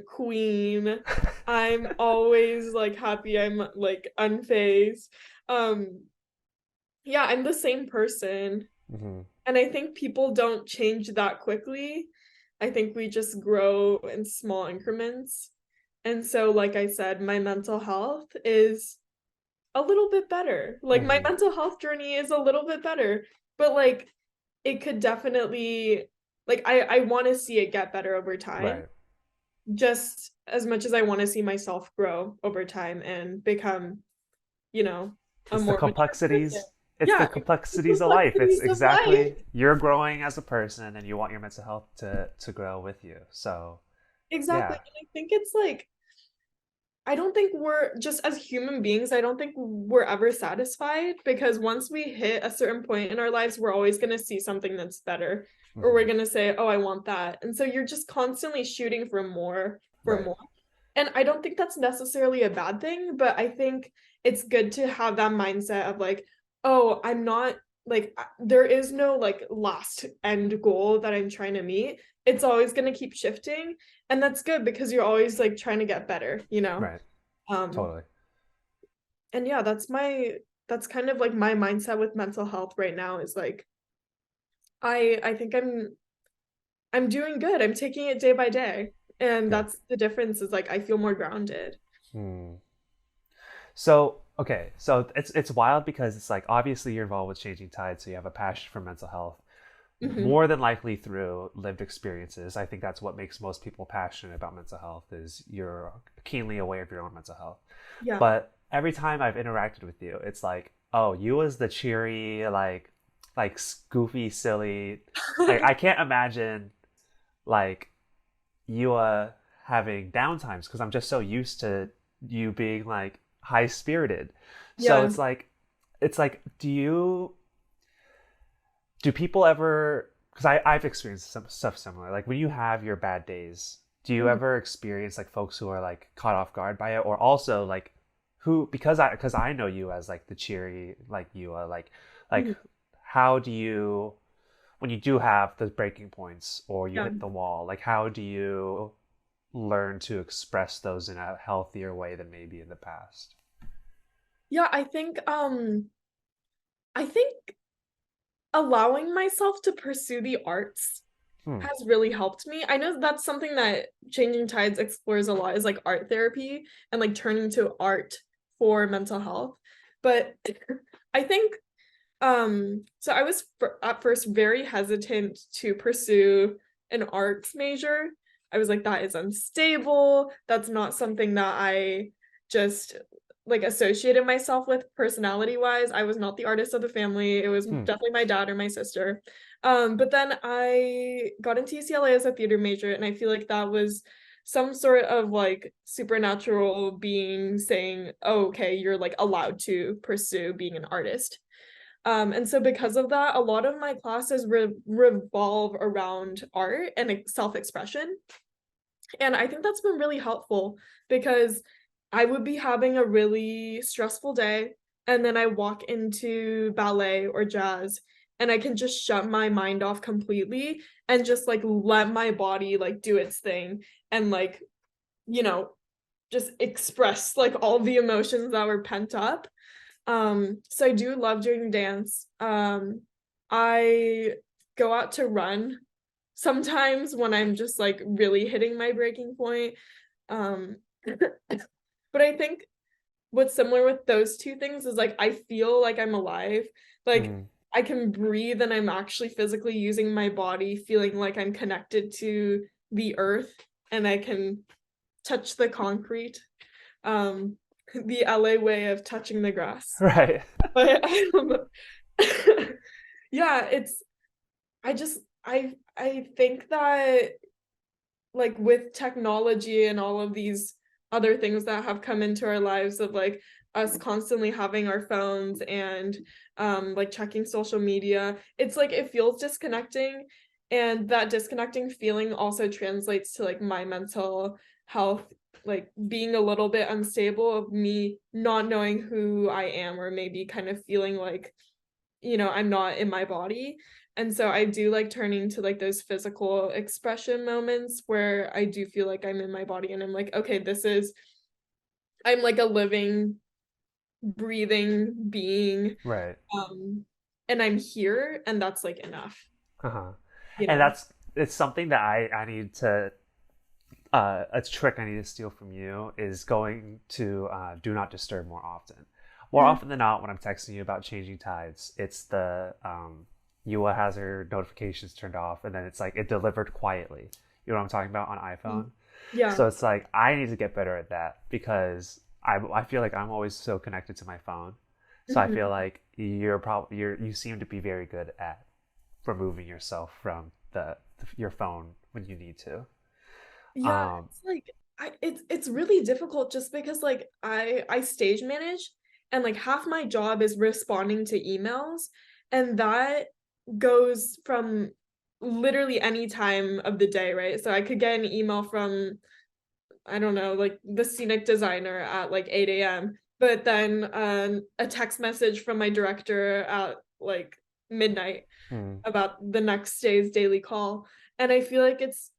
queen. I'm always like happy, I'm like unfazed. Um yeah, I'm the same person. Hmm. And I think people don't change that quickly. I think we just grow in small increments. And so, like I said, my mental health is a little bit better. Like, my Hmm. mental health journey is a little bit better, but like, it could definitely, like, I want to see it get better over time, Right. just as much as I want to see myself grow over time and become, you know, a It's the more mature person. complexities. It's the Yeah, the complexities of life. It's complexities of life. exactly you're growing as a person, and you want your mental health to grow with you. So Exactly. yeah. And I think it's like, I don't think we're just as human beings, I don't think we're ever satisfied because once we hit a certain point in our lives, we're always going to see something that's better or we're Hmm. going to say, "Oh, I want that." And so you're just constantly shooting for Right. more. And I don't think that's necessarily a bad thing, but I think it's good to have that mindset of like, "Oh, I'm not like there is no like last end goal that I'm trying to meet. It's always going to keep shifting." And that's good because you're always like trying to get better, you know? Right. Um, Totally. and yeah, that's kind of like my mindset with mental health right now is like I think I'm doing good. I'm taking it day by day. And Good. that's the difference is like I feel more grounded. Hmm. So okay, so it's wild because it's like obviously you're involved with changing tides, so you have a passion for mental health. Hmm. More than likely through lived experiences. I think that's what makes most people passionate about mental health is you're keenly aware of your own mental health. Yeah. But every time I've interacted with you, it's like, oh, you was the cheery, like goofy, silly. I can't imagine like you having downtimes because I'm just so used to you being like high spirited. So Yeah. it's like do people ever because I've experienced some stuff similar like when you have your bad days do you Mhm. ever experience like folks who are like caught off guard by it or also like who because I know you as like the cheery like you like Mhm. how do you when you do have the breaking points or you Yeah. hit the wall like how do you learn to express those in a healthier way than maybe in the past. Yeah, I think allowing myself to pursue the arts Hmm. has really helped me. I know that's something that Changing Tides explores a lot is like art therapy and like turning to art for mental health. But I think so I was at first very hesitant to pursue an arts major. I was like that is unstable. That's not something that I just like associated myself with personality wise. I was not the artist of the family. It was Hmm. definitely my dad or my sister. But then I got into UCLA as a theater major, and I feel like that was some sort of like supernatural being saying, oh, okay, you're like allowed to pursue being an artist. And so because of that, a lot of my classes revolve around art and self-expression. And I think that's been really helpful because I would be having a really stressful day and then I walk into ballet or jazz and I can just shut my mind off completely and just like let my body like do its thing and like, you know, just express like all the emotions that were pent up. So I do love doing dance. I go out to run sometimes when I'm just like really hitting my breaking point. Um, but I think what's similar with those two things is like I feel like I'm alive. Like Mm. I can breathe and I'm actually physically using my body, feeling like I'm connected to the earth and I can touch the concrete. Um, the LA way of touching the grass. Right. But yeah, it's I just I think that like with technology and all of these other things that have come into our lives of like us constantly having our phones and like checking social media, it's like it feels disconnecting, and that disconnecting feeling also translates to like my mental health, like being a little bit unstable of me not knowing who I am, or maybe kind of feeling like, I'm not in my body. And so I do like turning to like those physical expression moments where I do feel like I'm in my body and I'm like, okay, I'm like a living, breathing being. Right. Um, and I'm here, and that's like enough, Uh-huh. you And know? it's something that I need to a trick I need to steal from you is going to do not disturb more often. More Mhm. often than not, when I'm texting you about changing tides, it's the Yua has her notifications turned off, and then it's like it delivered quietly. You know what I'm talking about on iPhone? Yeah. So it's like I need to get better at that because I feel like I'm always so connected to my phone. So I feel Mhm. like you seem to be very good at removing yourself from your phone when you need to. Yeah, Um, it's like it's really difficult just because like I stage manage, and like half my job is responding to emails, and that goes from literally any time of the day, right? So I could get an email from, I don't know, like the scenic designer at like 8 a.m., but then a text message from my director at like midnight hmm, about the next day's daily call. And I feel like it's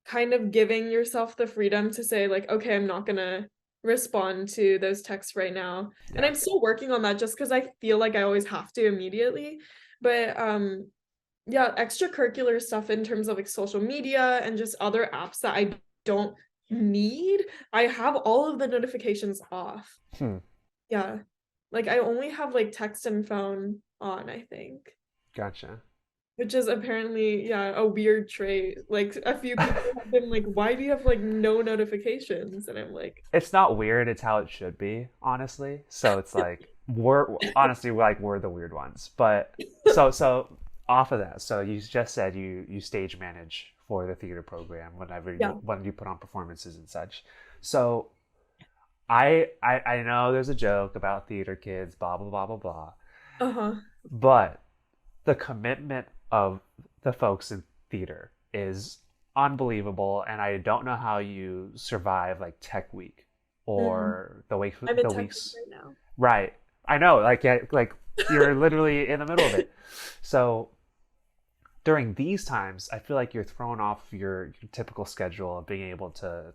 kind of giving yourself the freedom to say like, okay, I'm not gonna respond to those texts right now. And yeah. I'm still working on that just because I feel like I always have to immediately. But yeah, extracurricular stuff in terms of like social media and just other apps that I don't need, I have all of the notifications off. Hmm, Yeah. Like I only have like text and phone on, I think. gotcha. Which is apparently, yeah, a weird trait. Like a few people have been like, why do you have like no notifications? And I'm like, It's not weird. It's how it should be, honestly. So it's like we're honestly we're the weird ones. But so off of that, so you just said you stage manage for the theater program yeah. when you put on performances and such. So I know there's a joke about theater kids, blah blah blah blah blah, Uh-huh. but the commitment of the folks in theater is unbelievable, and I don't know how you survive like Tech Week Mm. or I'm in the tech weeks. right now. Right. I know, like yeah, like you're literally in the middle of it. So during these times, I feel like you're thrown off your typical schedule of being able to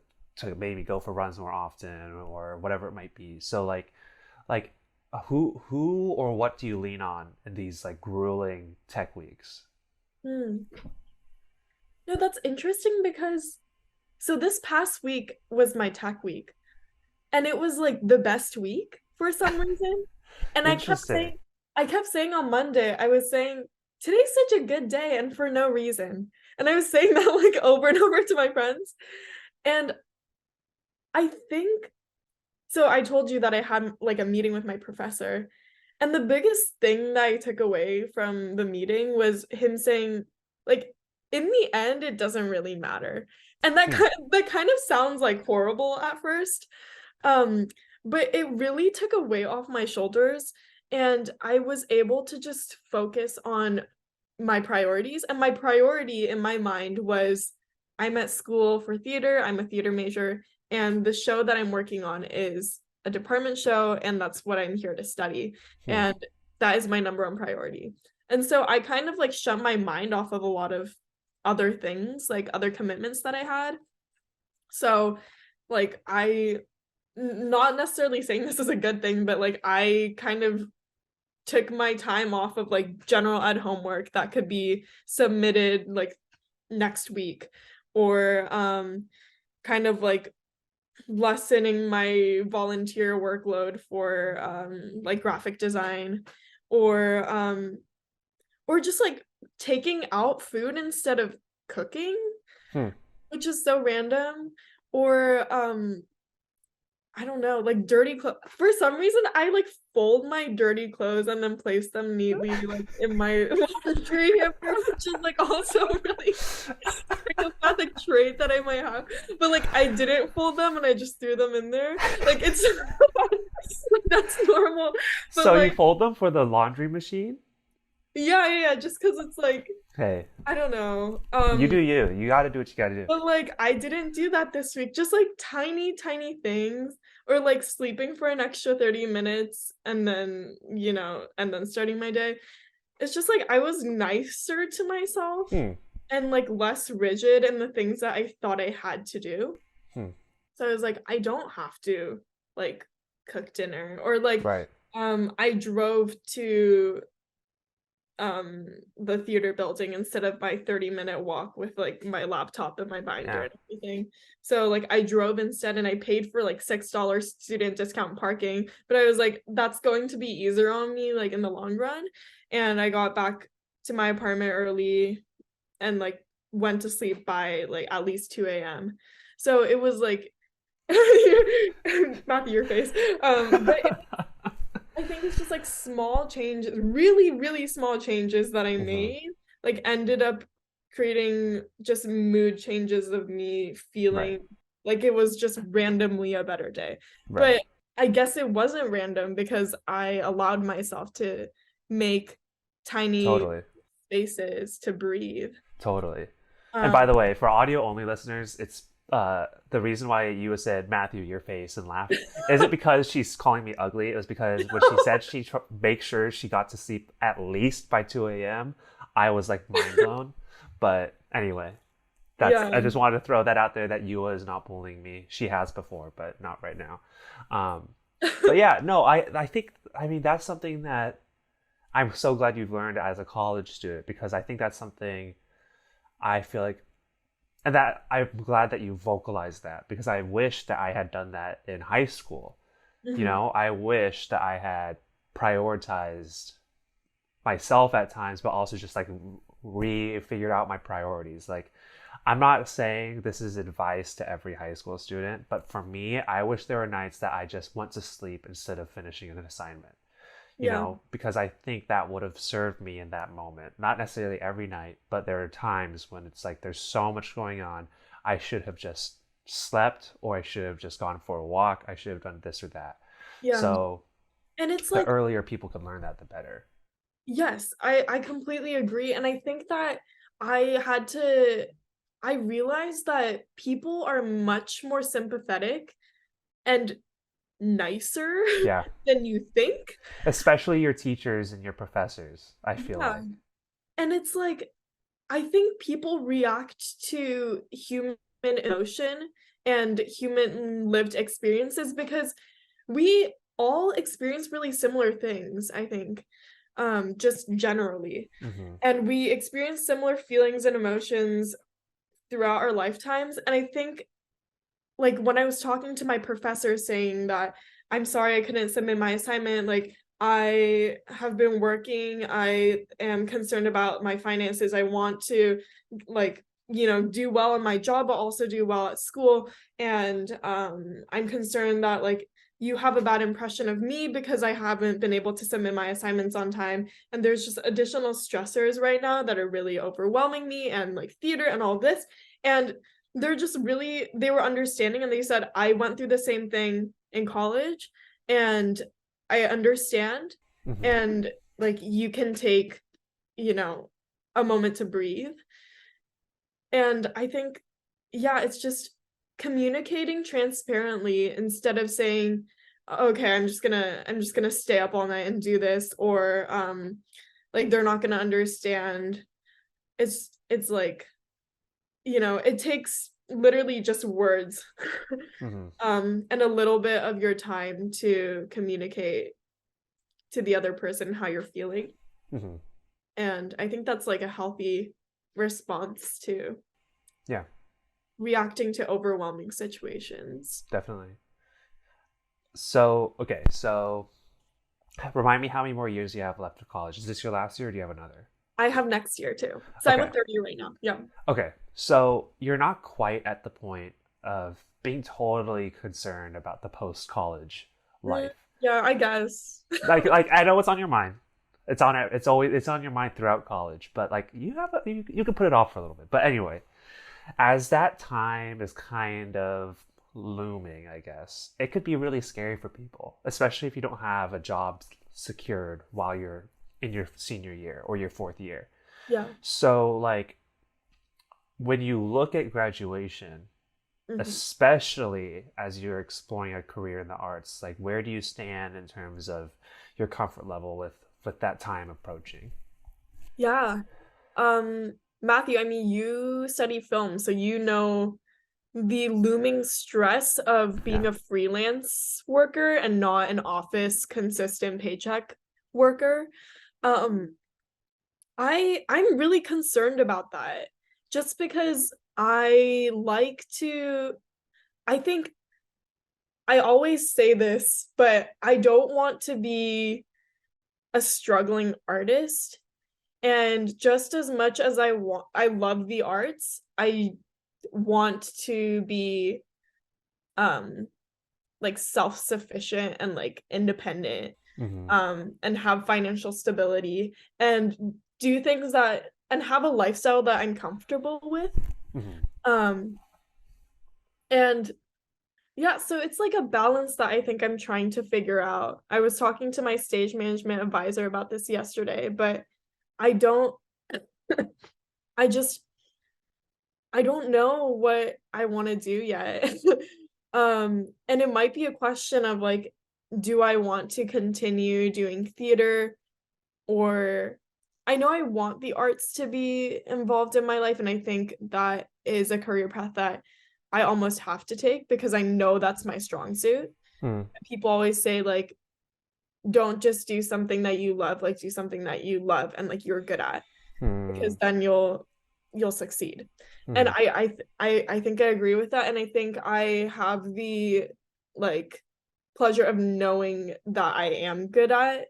maybe go for runs more often or whatever it might be. So like who or what do you lean on in these like grueling tech weeks? Hmm. No, that's interesting because so this past week was my tech week, and it was like the best week for some reason. And Interesting. I kept saying on Monday, I was saying, today's such a good day, and for no reason. And I was saying that like over and over to my friends. And I think so. I told you that I had like a meeting with my professor. And the biggest thing that I took away from the meeting was him saying, like, in the end, it doesn't really matter. And Hmm. that kind of sounds like horrible at first. Um, but it really took a weight off my shoulders, and I was able to just focus on my priorities. And my priority in my mind was I'm at school for theater, I'm a theater major, and the show that I'm working on is a department show, and that's what I'm here to study. Hmm. And that is my number one priority. And so I kind of like shut my mind off of a lot of other things, like other commitments that I had. So like not necessarily saying this is a good thing, but like I kind of took my time off of like general ed homework that could be submitted like next week, or kind of like lessening my volunteer workload for like graphic design, or just like taking out food instead of cooking, Hmm. which is so random. Or I don't know, like dirty clothes. For some reason, I like fold my dirty clothes and then place them neatly like in my laundry hamper, which is like also a really psychopathic trait that I might have. But like I didn't fold them and I just threw them in there. Like it's that's normal. But So you like fold them for the laundry machine? yeah, just because it's like Hey, I don't know. you do you. You got to do what you got to do. But like I didn't do that this week. Just like tiny things, or like sleeping for an extra 30 minutes and then, and then starting my day. It's just like I was nicer to myself Hmm. and like less rigid in the things that I thought I had to do. Hmm. So I was like, I don't have to like cook dinner, or like Right. I drove to the theater building instead of my 30-minute walk with like my laptop and my binder Yeah. and everything. So like I drove instead and I paid for like $6 student discount parking, but I was like, that's going to be easier on me like in the long run. And I got back to my apartment early and like went to sleep by like at least 2 a.m. So it was like Matthew, your face. But I think it's just like small changes, really small changes that I Hmm. made, like ended up creating just mood changes of me feeling Right. like it was just randomly a better day. Right. But I guess it wasn't random because I allowed myself to make tiny Totally. spaces to breathe. Totally. And Um, by the way, for audio only listeners, it's the reason why you said Matthew, your face, and laughed isn't because she's calling me ugly. It was because when she said she make sure she got to sleep at least by 2 a.m., I was like mind blown. But anyway, I yeah. just wanted to throw that out there that Yua is not bullying me. She has before, but not right now. Um, but yeah, no, I think I mean that's something that I'm so glad you've learned as a college student, because I think that's something I feel like, and that I'm glad that you vocalized that, because I wish that I had done that in high school. Mhm. I wish that I had prioritized myself at times, but also just like figured out my priorities. Like, I'm not saying this is advice to every high school student, but for me, I wish there were nights that I just went to sleep instead of finishing an assignment, Yeah. because I think that would have served me in that moment. Not necessarily every night, but there are times when it's like there's so much going on. I should have just slept, or I should have just gone for a walk. I should have done this or that. Yeah. So And it's the like, earlier people can learn that, the better. yes, I completely agree. And I think that I had to I realized that people are much more sympathetic and nicer Yeah. than you think. Especially your teachers and your professors, I feel Yeah. like. And it's like I think people react to human emotion and human lived experiences because we all experience really similar things, I think, just generally. Hmm. And we experience similar feelings and emotions throughout our lifetimes. And I think, like, when I was talking to my professor saying that I'm sorry I couldn't submit my assignment, like, I have been working, I am concerned about my finances, I want to, like, do well in my job, but also do well at school. And I'm concerned that, like, you have a bad impression of me because I haven't been able to submit my assignments on time. And there's just additional stressors right now that are really overwhelming me, and like theater and all this. And they were understanding, and they said, I went through the same thing in college and I understand. Hmm. And like you can take, you know, a moment to breathe. And I think, yeah, it's just communicating transparently instead of saying, okay, I'm just gonna stay up all night and do this, or like they're not gonna understand. It's like, it takes literally just words Hmm. and a little bit of your time to communicate to the other person how you're feeling. Hmm. And I think that's like a healthy response too. Yeah. reacting to overwhelming situations. Definitely. So, okay, so remind me how many more years you have left of college. Is this your last year or do you have another? I have next year too. So I'm a Okay. third year right now. Yeah. Okay. So you're not quite at the point of being totally concerned about the post-college Mm, life. yeah, I guess. Like I know what's on your mind. It's on your mind throughout college, but like you can put it off for a little bit. But anyway, as that time is kind of looming, I guess, it could be really scary for people, especially if you don't have a job secured while you're in your senior year or your fourth year. Yeah. So, like, when you look at graduation, Hmm. especially as you're exploring a career in the arts, like, where do you stand in terms of your comfort level with that time approaching? Yeah. Matthew, I mean, you study film, so you know the looming stress of Yeah. being a freelance worker and not an office consistent paycheck worker. Um, I'm really concerned about that just because I think I always say this, but I don't want to be a struggling artist. And just as much as I love the arts, I want to be um like self-sufficient and like independent, Mm-hmm. and have financial stability and do things that and have a lifestyle that I'm comfortable with. Mm-hmm. Um and yeah, so it's like a balance that I think I'm trying to figure out. I was talking to my stage management advisor about this yesterday, but I don't I just I don't know what I want to do yet. And it might be a question of like, do I want to continue doing theater, or I know I want the arts to be involved in my life, and I think that is a career path that I almost have to take because I know that's my strong suit. Mm-hmm. People always say like, don't just do something that you love, like do something that you love and like you're good at, because then you'll succeed. And Mm-hmm. I think I agree with that, and I think I have the like pleasure of knowing that I am good at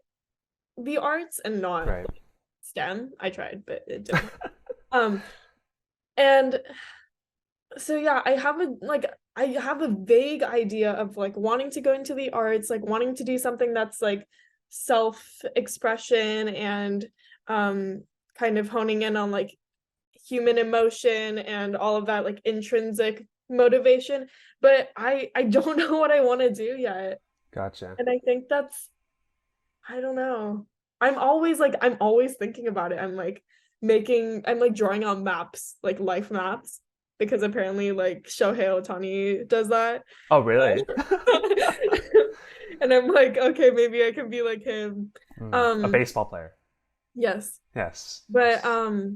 the arts and not Right. like STEM. I tried, but it didn't work. Um, and so yeah, I have a vague idea of like wanting to go into the arts, like wanting to do something that's like self-expression and kind of honing in on like human emotion and all of that like intrinsic motivation, but I don't know what I want to do yet. Gotcha. And I think that's I don't know. I'm always thinking about it. I'm like drawing out maps, like life maps, because apparently like Shohei Ohtani does that. Oh, really? And I'm like, okay, maybe I can be like him. A Um, baseball player. yes. Yes. But Yes.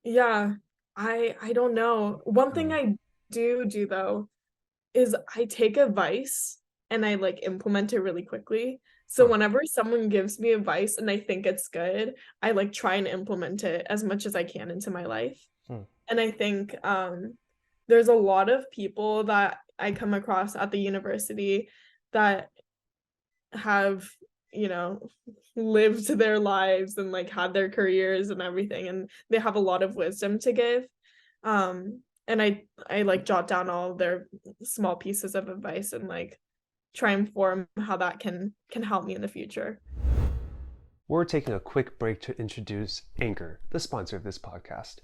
yeah, I don't know. One thing Mm. I do though is I take advice and I like implement it really quickly. So Huh. whenever someone gives me advice and I think it's good, I like try and implement it as much as I can into my life. Hmm. And I think there's a lot of people that I come across at the university that have, you know, lived their lives and like had their careers and everything, and they have a lot of wisdom to give. And I like jot down all their small pieces of advice and like try and form how that can help me in the future. We're taking a quick break to introduce Anchor, the sponsor of this podcast.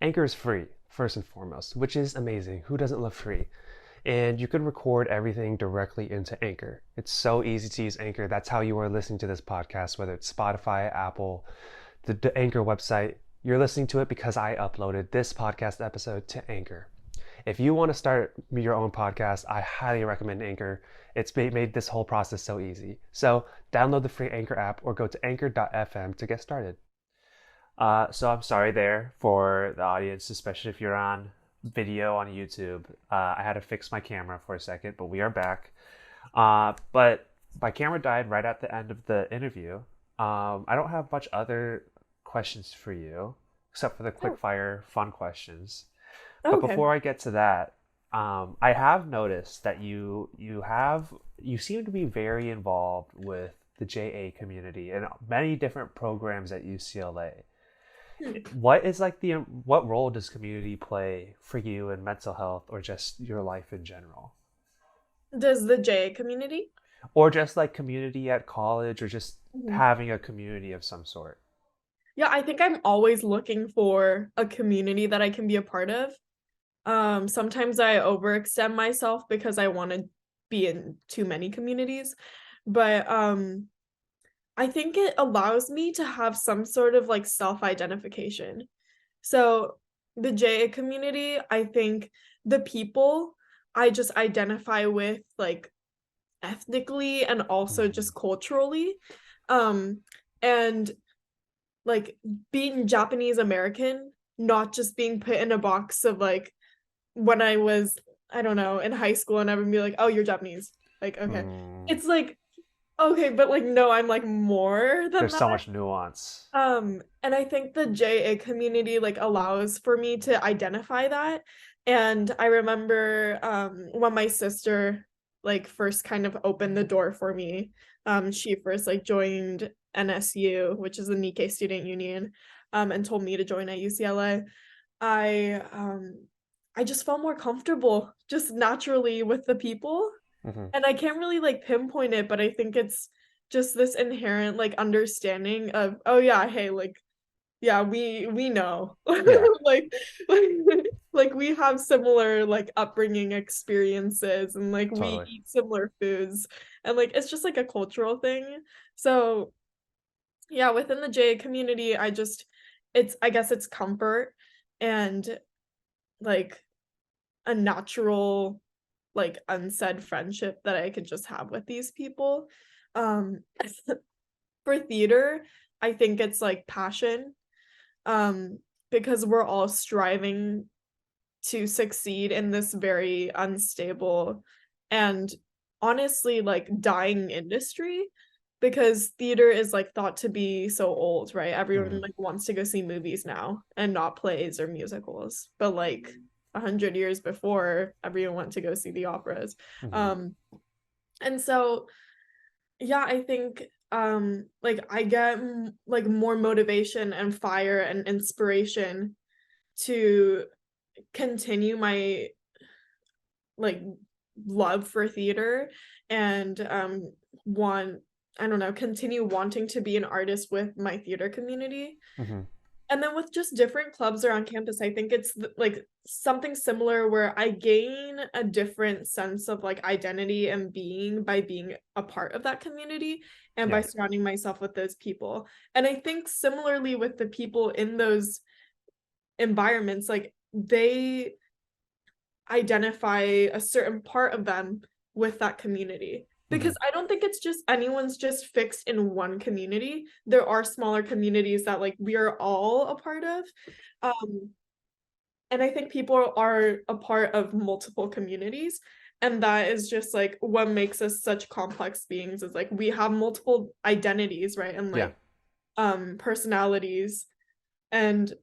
Anchor is free, first and foremost, which is amazing. Who doesn't love free? And you can record everything directly into Anchor. It's so easy to use Anchor. That's how you are listening to this podcast, whether it's Spotify, Apple, the Anchor website. You're listening to it because I uploaded this podcast episode to Anchor. If you want to start your own podcast, I highly recommend Anchor. It's made this whole process so easy. So download the free Anchor app or go to anchor.fm to get started. So I'm sorry there for the audience, especially if you're on video on YouTube. I had to fix my camera for a second, but we are back. But my camera died right at the end of the interview. I don't have much other questions for you except for the quick Oh, fire fun questions. But Okay. before I get to that, I have noticed that you seem to be very involved with the JA community and many different programs at UCLA. Hmm. What is like the what role does community play for you in mental health or just your life in general? Does the J community? Or just like community at college or just Mhm. having a community of some sort? Yeah, I think I'm always looking for a community that I can be a part of. Sometimes I overextend myself because I want to be in too many communities, but I think it allows me to have some sort of like self-identification. So the JA community, I think the people I just identify with like ethnically and also Mm, just culturally. Um, and like being Japanese American, not just being put in a box of like when I was, I don't know, in high school and everyone be like, oh, you're Japanese. Like, okay. mm. It's like, okay, but like no, I'm like more than There's that. so much nuance. And I think the JA community like allows for me to identify that. And I remember when my sister like first kind of opened the door for me, she first like joined NSU, which is the Nikkei Student Union, and told me to join at UCLA. I I just felt more comfortable just naturally with the people, Hmm. and I can't really like pinpoint it, but I think it's just this inherent like understanding of, oh yeah, hey, like yeah, we know. Yeah, like like like we have similar like upbringing experiences and like we totally. eat similar foods and like it's just like a cultural thing. So yeah, within the J community, I guess it's comfort and like a natural like unsaid friendship that I could just have with these people. Um for theater, I think it's like passion. Um because we're all striving to succeed in this very unstable and honestly like dying industry because theater is like thought to be so old, right? Everyone Hmm. like wants to go see movies now and not plays or musicals. But like 100 years before, everyone went to go see the operas. Hmm. Um and so yeah, I think like I get like more motivation and fire and inspiration to continue my like love for theater and want I don't know, continue wanting to be an artist with my theater community. Hmm. And then with just different clubs around campus, I think it's like something similar where I gain a different sense of like identity and being by being a part of that community and by Yeah. surrounding myself with those people. And I think similarly with the people in those environments, like they identify a certain part of them with that community Hmm. because I don't think it's just anyone's just fixed in one community. There are smaller communities that like we are all a part of. Um, and I think people are a part of multiple communities. And that is just like what makes us such complex beings is like we have multiple identities, right? And Yeah. like personalities and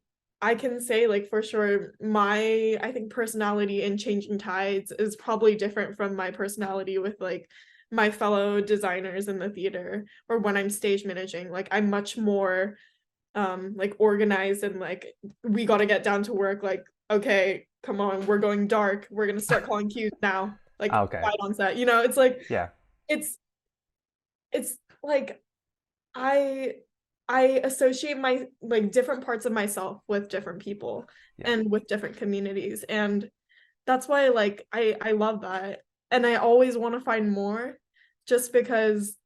I can say like for sure my I think personality in Changing Tides is probably different from my personality with like my fellow designers in the theater or when I'm stage managing. Like I'm much more like organized and like we got to get down to work like okay, come on, we're going dark. We're going to start calling cues now. Like Okay. quiet on set. You know, it's like Yeah. it's it's like I I associate my like different parts of myself with different people Yeah. and with different communities. And that's why like I love that. And I always want to find more just because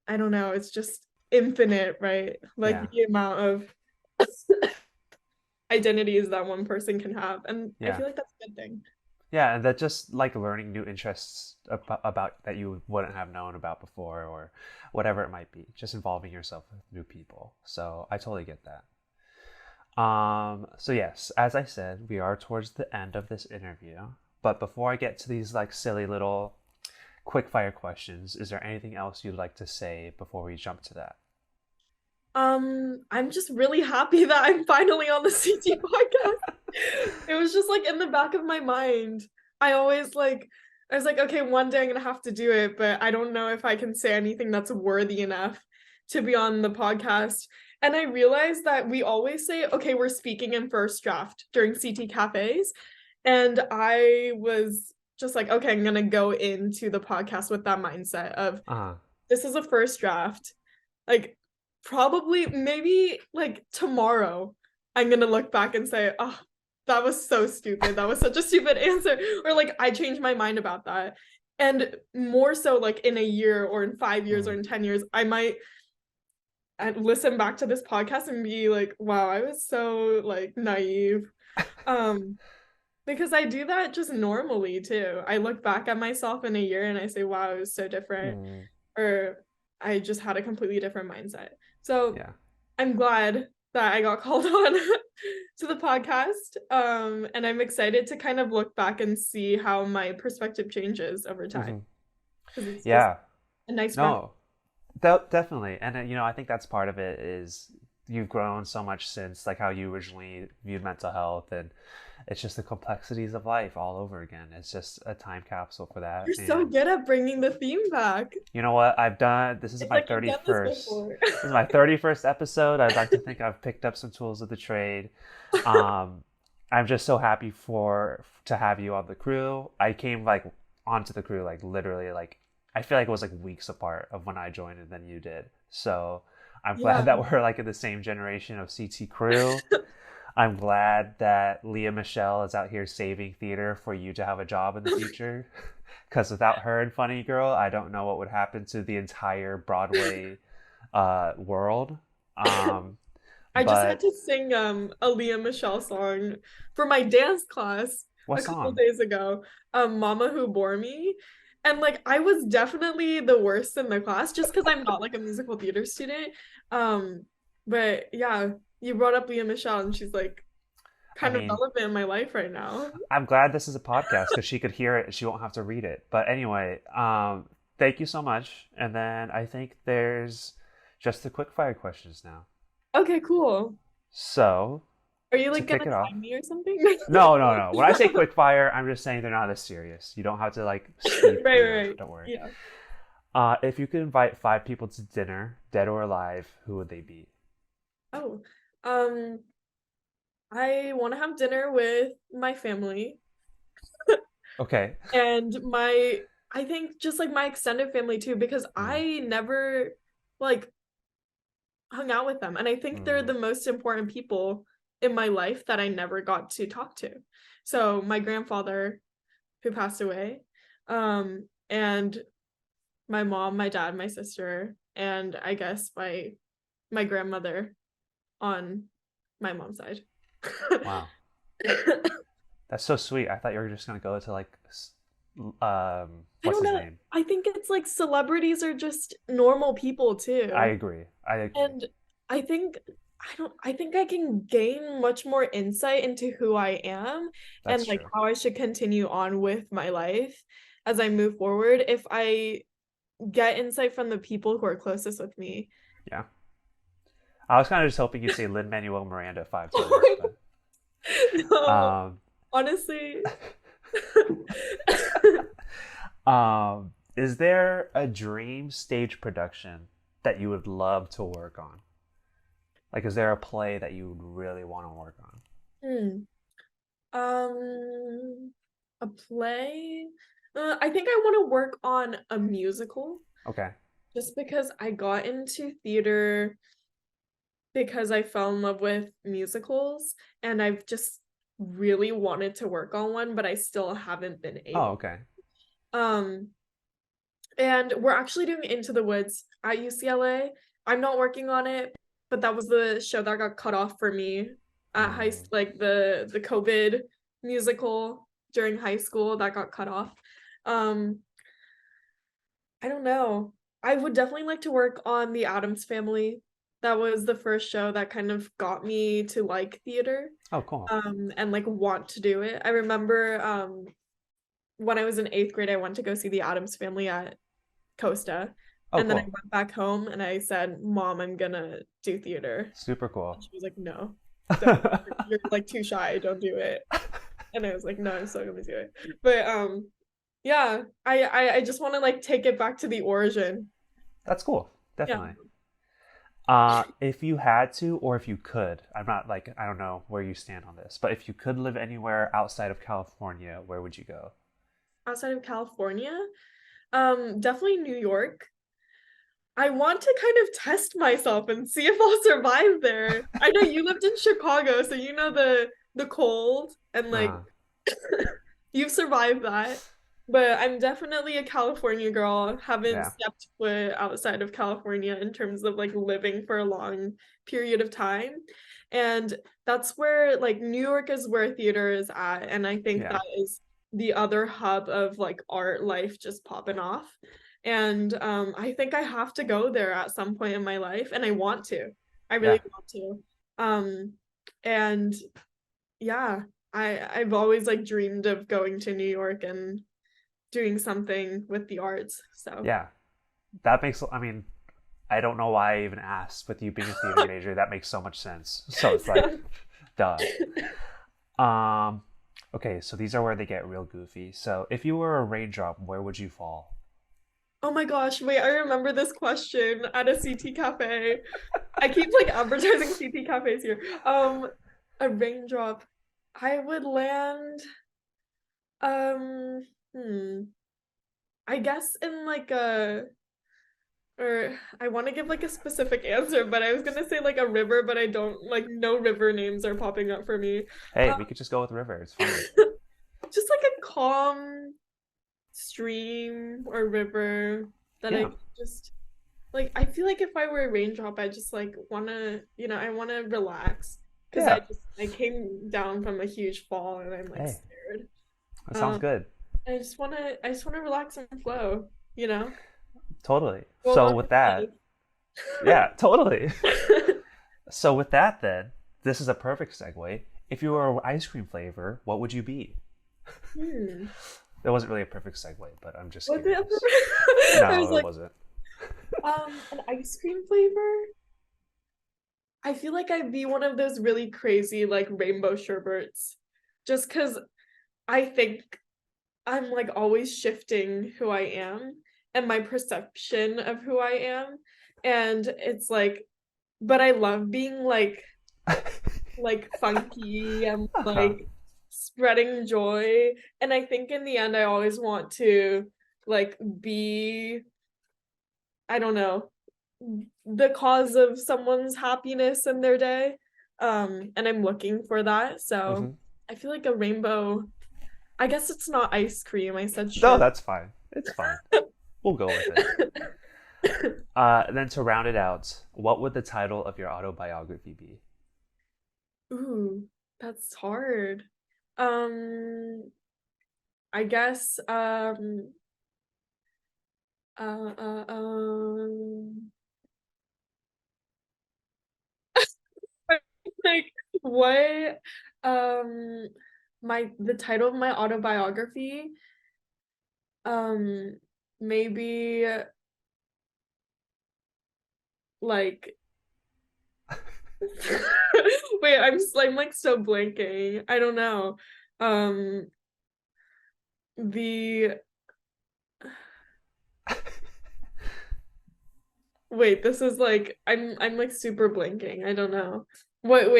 I don't know, it's just infinite, right? Like Yeah. the amount of identities that one person can have. And I Yeah. feel like that's a good thing. Yeah, and that just like learning new interests about that you wouldn't have known about before, or whatever it might be, just involving yourself with new people. So I totally get that. So yes, as I said, we are towards the end of this interview. But before I get to these like silly little quick fire questions, is there anything else you'd like to say before we jump to that? I'm just really happy that I'm finally on the CT podcast. It was just like in the back of my mind. I always like I was like, okay, one day I'm gonna have to do it, but I don't know if I can say anything that's worthy enough to be on the podcast. And I realized that we always say, okay, we're speaking in first draft during CT cafes. And I was just like, okay, I'm gonna go into the podcast with that mindset of Uh-huh. this is a first draft. Like probably maybe like tomorrow I'm gonna look back and say, oh, that was so stupid. That was such a stupid answer. Or like I changed my mind about that. And more so like in a year or in 5 years or Mm. in 10 years, I might listen back to this podcast and be like, wow, I was so like naive. Um, because I do that just normally too. I look back at myself in a year and I say, wow, it was so different. Mm. Or I just had a completely different mindset. So Yeah. I'm glad that I got called on to the podcast. And I'm excited to kind of look back and see how my perspective changes over time Hmm. because it's just Yeah. a nice ref. No, definitely. And I think that's part of it is you've grown so much since like how you originally viewed mental health, and it's just the complexities of life all over again. It's just a time capsule for that. You're so And good at bringing the theme back. you know what? I've done this is It's my like you've done this 31st. before. This is my 31st episode. I'd like to think I've picked up some tools of the trade. Um I'm just so happy for to have you on the crew. I came like onto the crew like literally like I feel like it was like weeks apart of when I joined and then you did. So I'm Yeah. glad that we're like in the same generation of CT crew. I'm glad that Leah Michelle is out here saving theater for you to have a job in the future. Because without her and Funny Girl, I don't know what would happen to the entire Broadway world. Um, I just had but to sing a Leah Michelle song for my dance class what a couple song? days ago. Mama Who Bore Me. And like I was definitely the worst in the class just because I'm not like a musical theater student. Um, but yeah, you brought up Leah Michelle and she's like I kind of mean, relevant in my life right now. I'm glad this is a podcast because she could hear it and she won't have to read it. But anyway, thank you so much. And then I think there's just the quick fire questions now. Okay, cool. So Are you to like gonna kick it off, time me or something? no, no, no. When I say quick fire, I'm just saying they're not as serious. You don't have to like speed Right, through them. right. Don't worry. Yeah. If you could invite five people to dinner, dead or alive, who would they be? Oh, um, I want to have dinner with my family Okay. and I think just like my extended family too, because Mm, I never like hung out with them. And I think they're mm, the most important people in my life that I never got to talk to. So my grandfather who passed away, and my mom, my dad, my sister, and I guess my grandmother on my mom's side. wow. That's so sweet. I thought you were just gonna go to like, I what's don't his know. name? I think it's like celebrities are just normal people I too. agree. I agree. And I think I think I can gain much more insight into who I am That's and like true. how I should continue on with my life as I move forward if I get insight from the people who are closest with me. Yeah. I was kind of just hoping you'd say Lin Manuel Miranda five times, but No, um, honestly. is there a dream stage production that you would love to work on? Like, is there a play that you would really want to work on? Hmm. A play? I think I want to work on a musical Okay. just because I got into theater because I fell in love with musicals and I've just really wanted to work on one, but I still haven't been Oh, able. okay. Um, and we're actually doing Into the Woods at UCLA. I'm not working on it, but that was the show that got cut off for me at Mm, like the COVID musical during high school that got cut off. Um, I don't know. I would definitely like to work on The Addams Family. That was the first show that kind of got me to like theater, oh, cool. and like want to do it. I remember when I was in 8th grade, I went to go see The Addams Family at Costa. Oh, And then I cool. went back home and I said, Mom, I'm gonna do theater. Super cool. And she was like, no. don't, you're like too shy, don't do it. And I was like, no, I'm still gonna do it. But yeah, I just want to like take it back to the origin. That's cool. Yeah. Definitely. If you had to, or if you could, I'm not like, I don't know where you stand on this, but if you could live anywhere outside of California, where would you go? Outside of California, definitely New York. I want to kind of test myself and see if I'll survive there. I know you lived in Chicago, so you know the cold and like Uh, you've survived that. But I'm definitely a California girl. Haven't yeah, stepped foot outside of California in terms of like living for a long period of time. And that's where like New York is where theater is at. And I think yeah, that is the other hub of like art life just popping off. And I think I have to go there at some point in my life, and I want to. I yeah, really want to. And yeah, I've always like dreamed of going to New York and doing something with the arts. So yeah. That makes, I mean, I don't know why I even asked. With you being a theater major, that makes so much sense. So it's like, duh. Um, okay, so these are where they get real goofy. So if you were a raindrop, where would you fall? oh my gosh, wait, I remember this question at a CT cafe. I keep like advertising CT cafes here. A raindrop. I would land um hmm I guess in like a or I want to give like a specific answer, but I was gonna say like a river, but I don't like no river names are popping up for me. Hey, Um, we could just go with river. It's fine. just like a calm stream or river that I Yeah, could just like I feel like if I were a raindrop, I just like wanna, I wanna relax because yeah. I came down from a huge fall and I'm like Hey, scared. that sounds Um, good. I just wanna relax and flow, you know? Totally. Go So along with with that, life. yeah, totally. So with that, then this is a perfect segue. If you were an ice cream flavor, what would you be? Hmm. That wasn't really a perfect segue, but I'm just Was it? curious. I was No, it like, wasn't. an ice cream flavor? I feel like I'd be one of those really crazy like rainbow sherbets. Just because I think I'm like always shifting who I am and my perception of who I am. And it's like, but I love being like funky and Uh-huh. like spreading joy. And I think in the end I always want to like be, I don't know, the cause of someone's happiness in their day. And I'm looking for that. So Mm-hmm. I feel like a rainbow, I guess it's not ice cream. I said No, sherbet. that's fine. It's fine. We'll go with it. Then to round it out, what would the title of your autobiography be? Ooh, that's hard. Um, I guess uh, uh um like what um my the title of my autobiography um maybe like wait, I'm like so blanking. I don't know. Um the wait, this is like I'm like super blanking. I don't know. What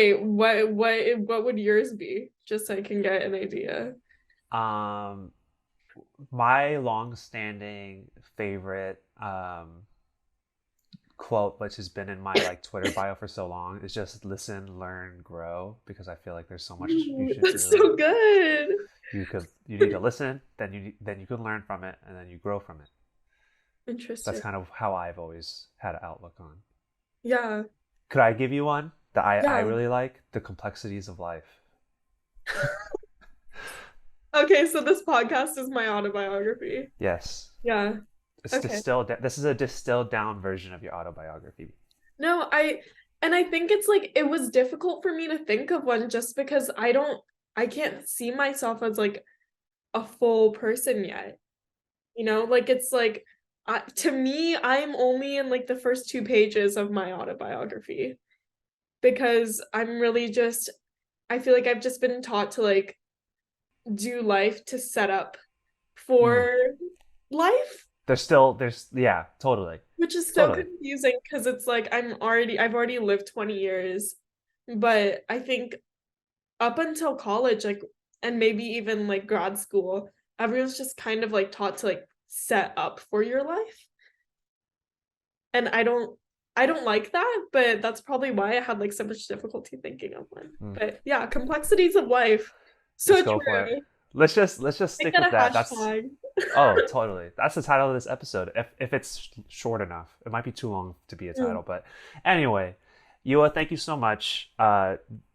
would yours be? Just so I can get an idea. Um, my long-standing favorite quote, which has been in my like Twitter bio for so long, is just listen, learn, grow. Because I feel like there's so much you Ooh, should that's really so good. you need to listen, then you can learn from it, and then you grow from it. That's Interesting. kind of how I've always had an outlook on. Yeah. Could I give you one that I Yeah. really like? The complexities of life. Okay, so this podcast is my autobiography. Yes, Yeah. it's Okay. distilled. This is a distilled down version of your autobiography. No, I think it's like it was difficult for me to think of one just because I can't see myself as like a full person yet. Like it's like to me, I'm only in like the first two pages of my autobiography, because I feel like I've just been taught to like do life to set up for life, Yeah, totally. which is so Totally. confusing because it's like I've already lived 20 years, but I think up until college, like, and maybe even like grad school, everyone's just kind of like taught to like set up for your life. And I don't like that, but that's probably why I had like so much difficulty thinking of one. But yeah, complexities of life. Let's So go for it. true. Let's just Make stick that with a that. That's hashtag. Oh, totally. That's the title of this episode. If it's short enough, it might be too long to be a title. But anyway, Yua, thank you so much.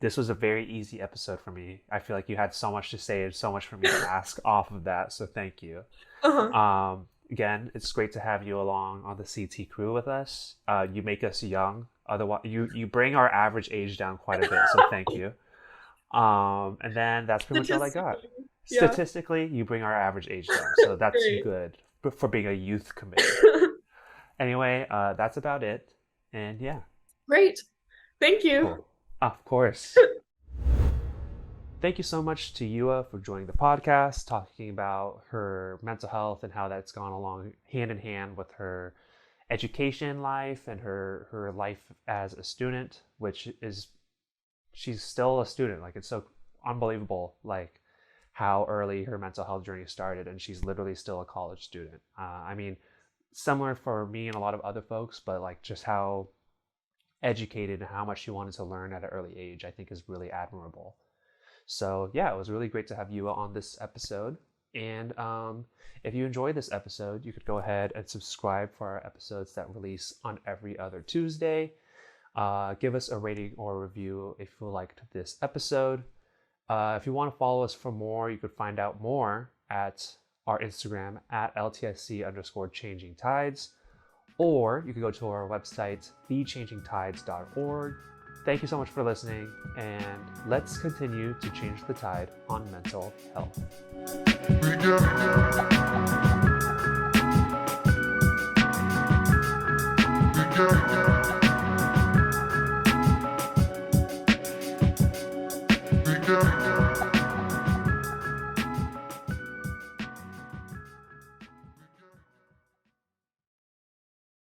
This was a very easy episode for me. I feel like you had so much to say and so much for me to ask off of that. So thank you. Uh-huh. Again, it's great to have you along on the CT crew with us. You make us young. Otherwise, you bring our average age down quite a bit. So thank you. And then that's pretty much all I got. Yeah. Statistically, you bring our average age down, so that's Great. good for being a youth committee. Anyway, that's about it. And yeah, Great. Thank you. cool. Of course. Thank you so much to Yua for joining the podcast, talking about her mental health and how that's gone along hand in hand with her education life and her life as a student, which is she's still a student. Like, it's so unbelievable, like how early her mental health journey started, and she's literally still a college student. I mean, similar for me and a lot of other folks, but like just how educated and how much she wanted to learn at an early age, I think is really admirable. So yeah, it was really great to have you on this episode. And if you enjoyed this episode, you could go ahead and subscribe for our episodes that release on every other Tuesday. Give us a rating or a review if you liked this episode. If you want to follow us for more, you could find out more at our Instagram at LTSC_changing tides, or you could go to our website, thechangingtides.org. Thank you so much for listening, and let's continue to change the tide on mental health. Yeah.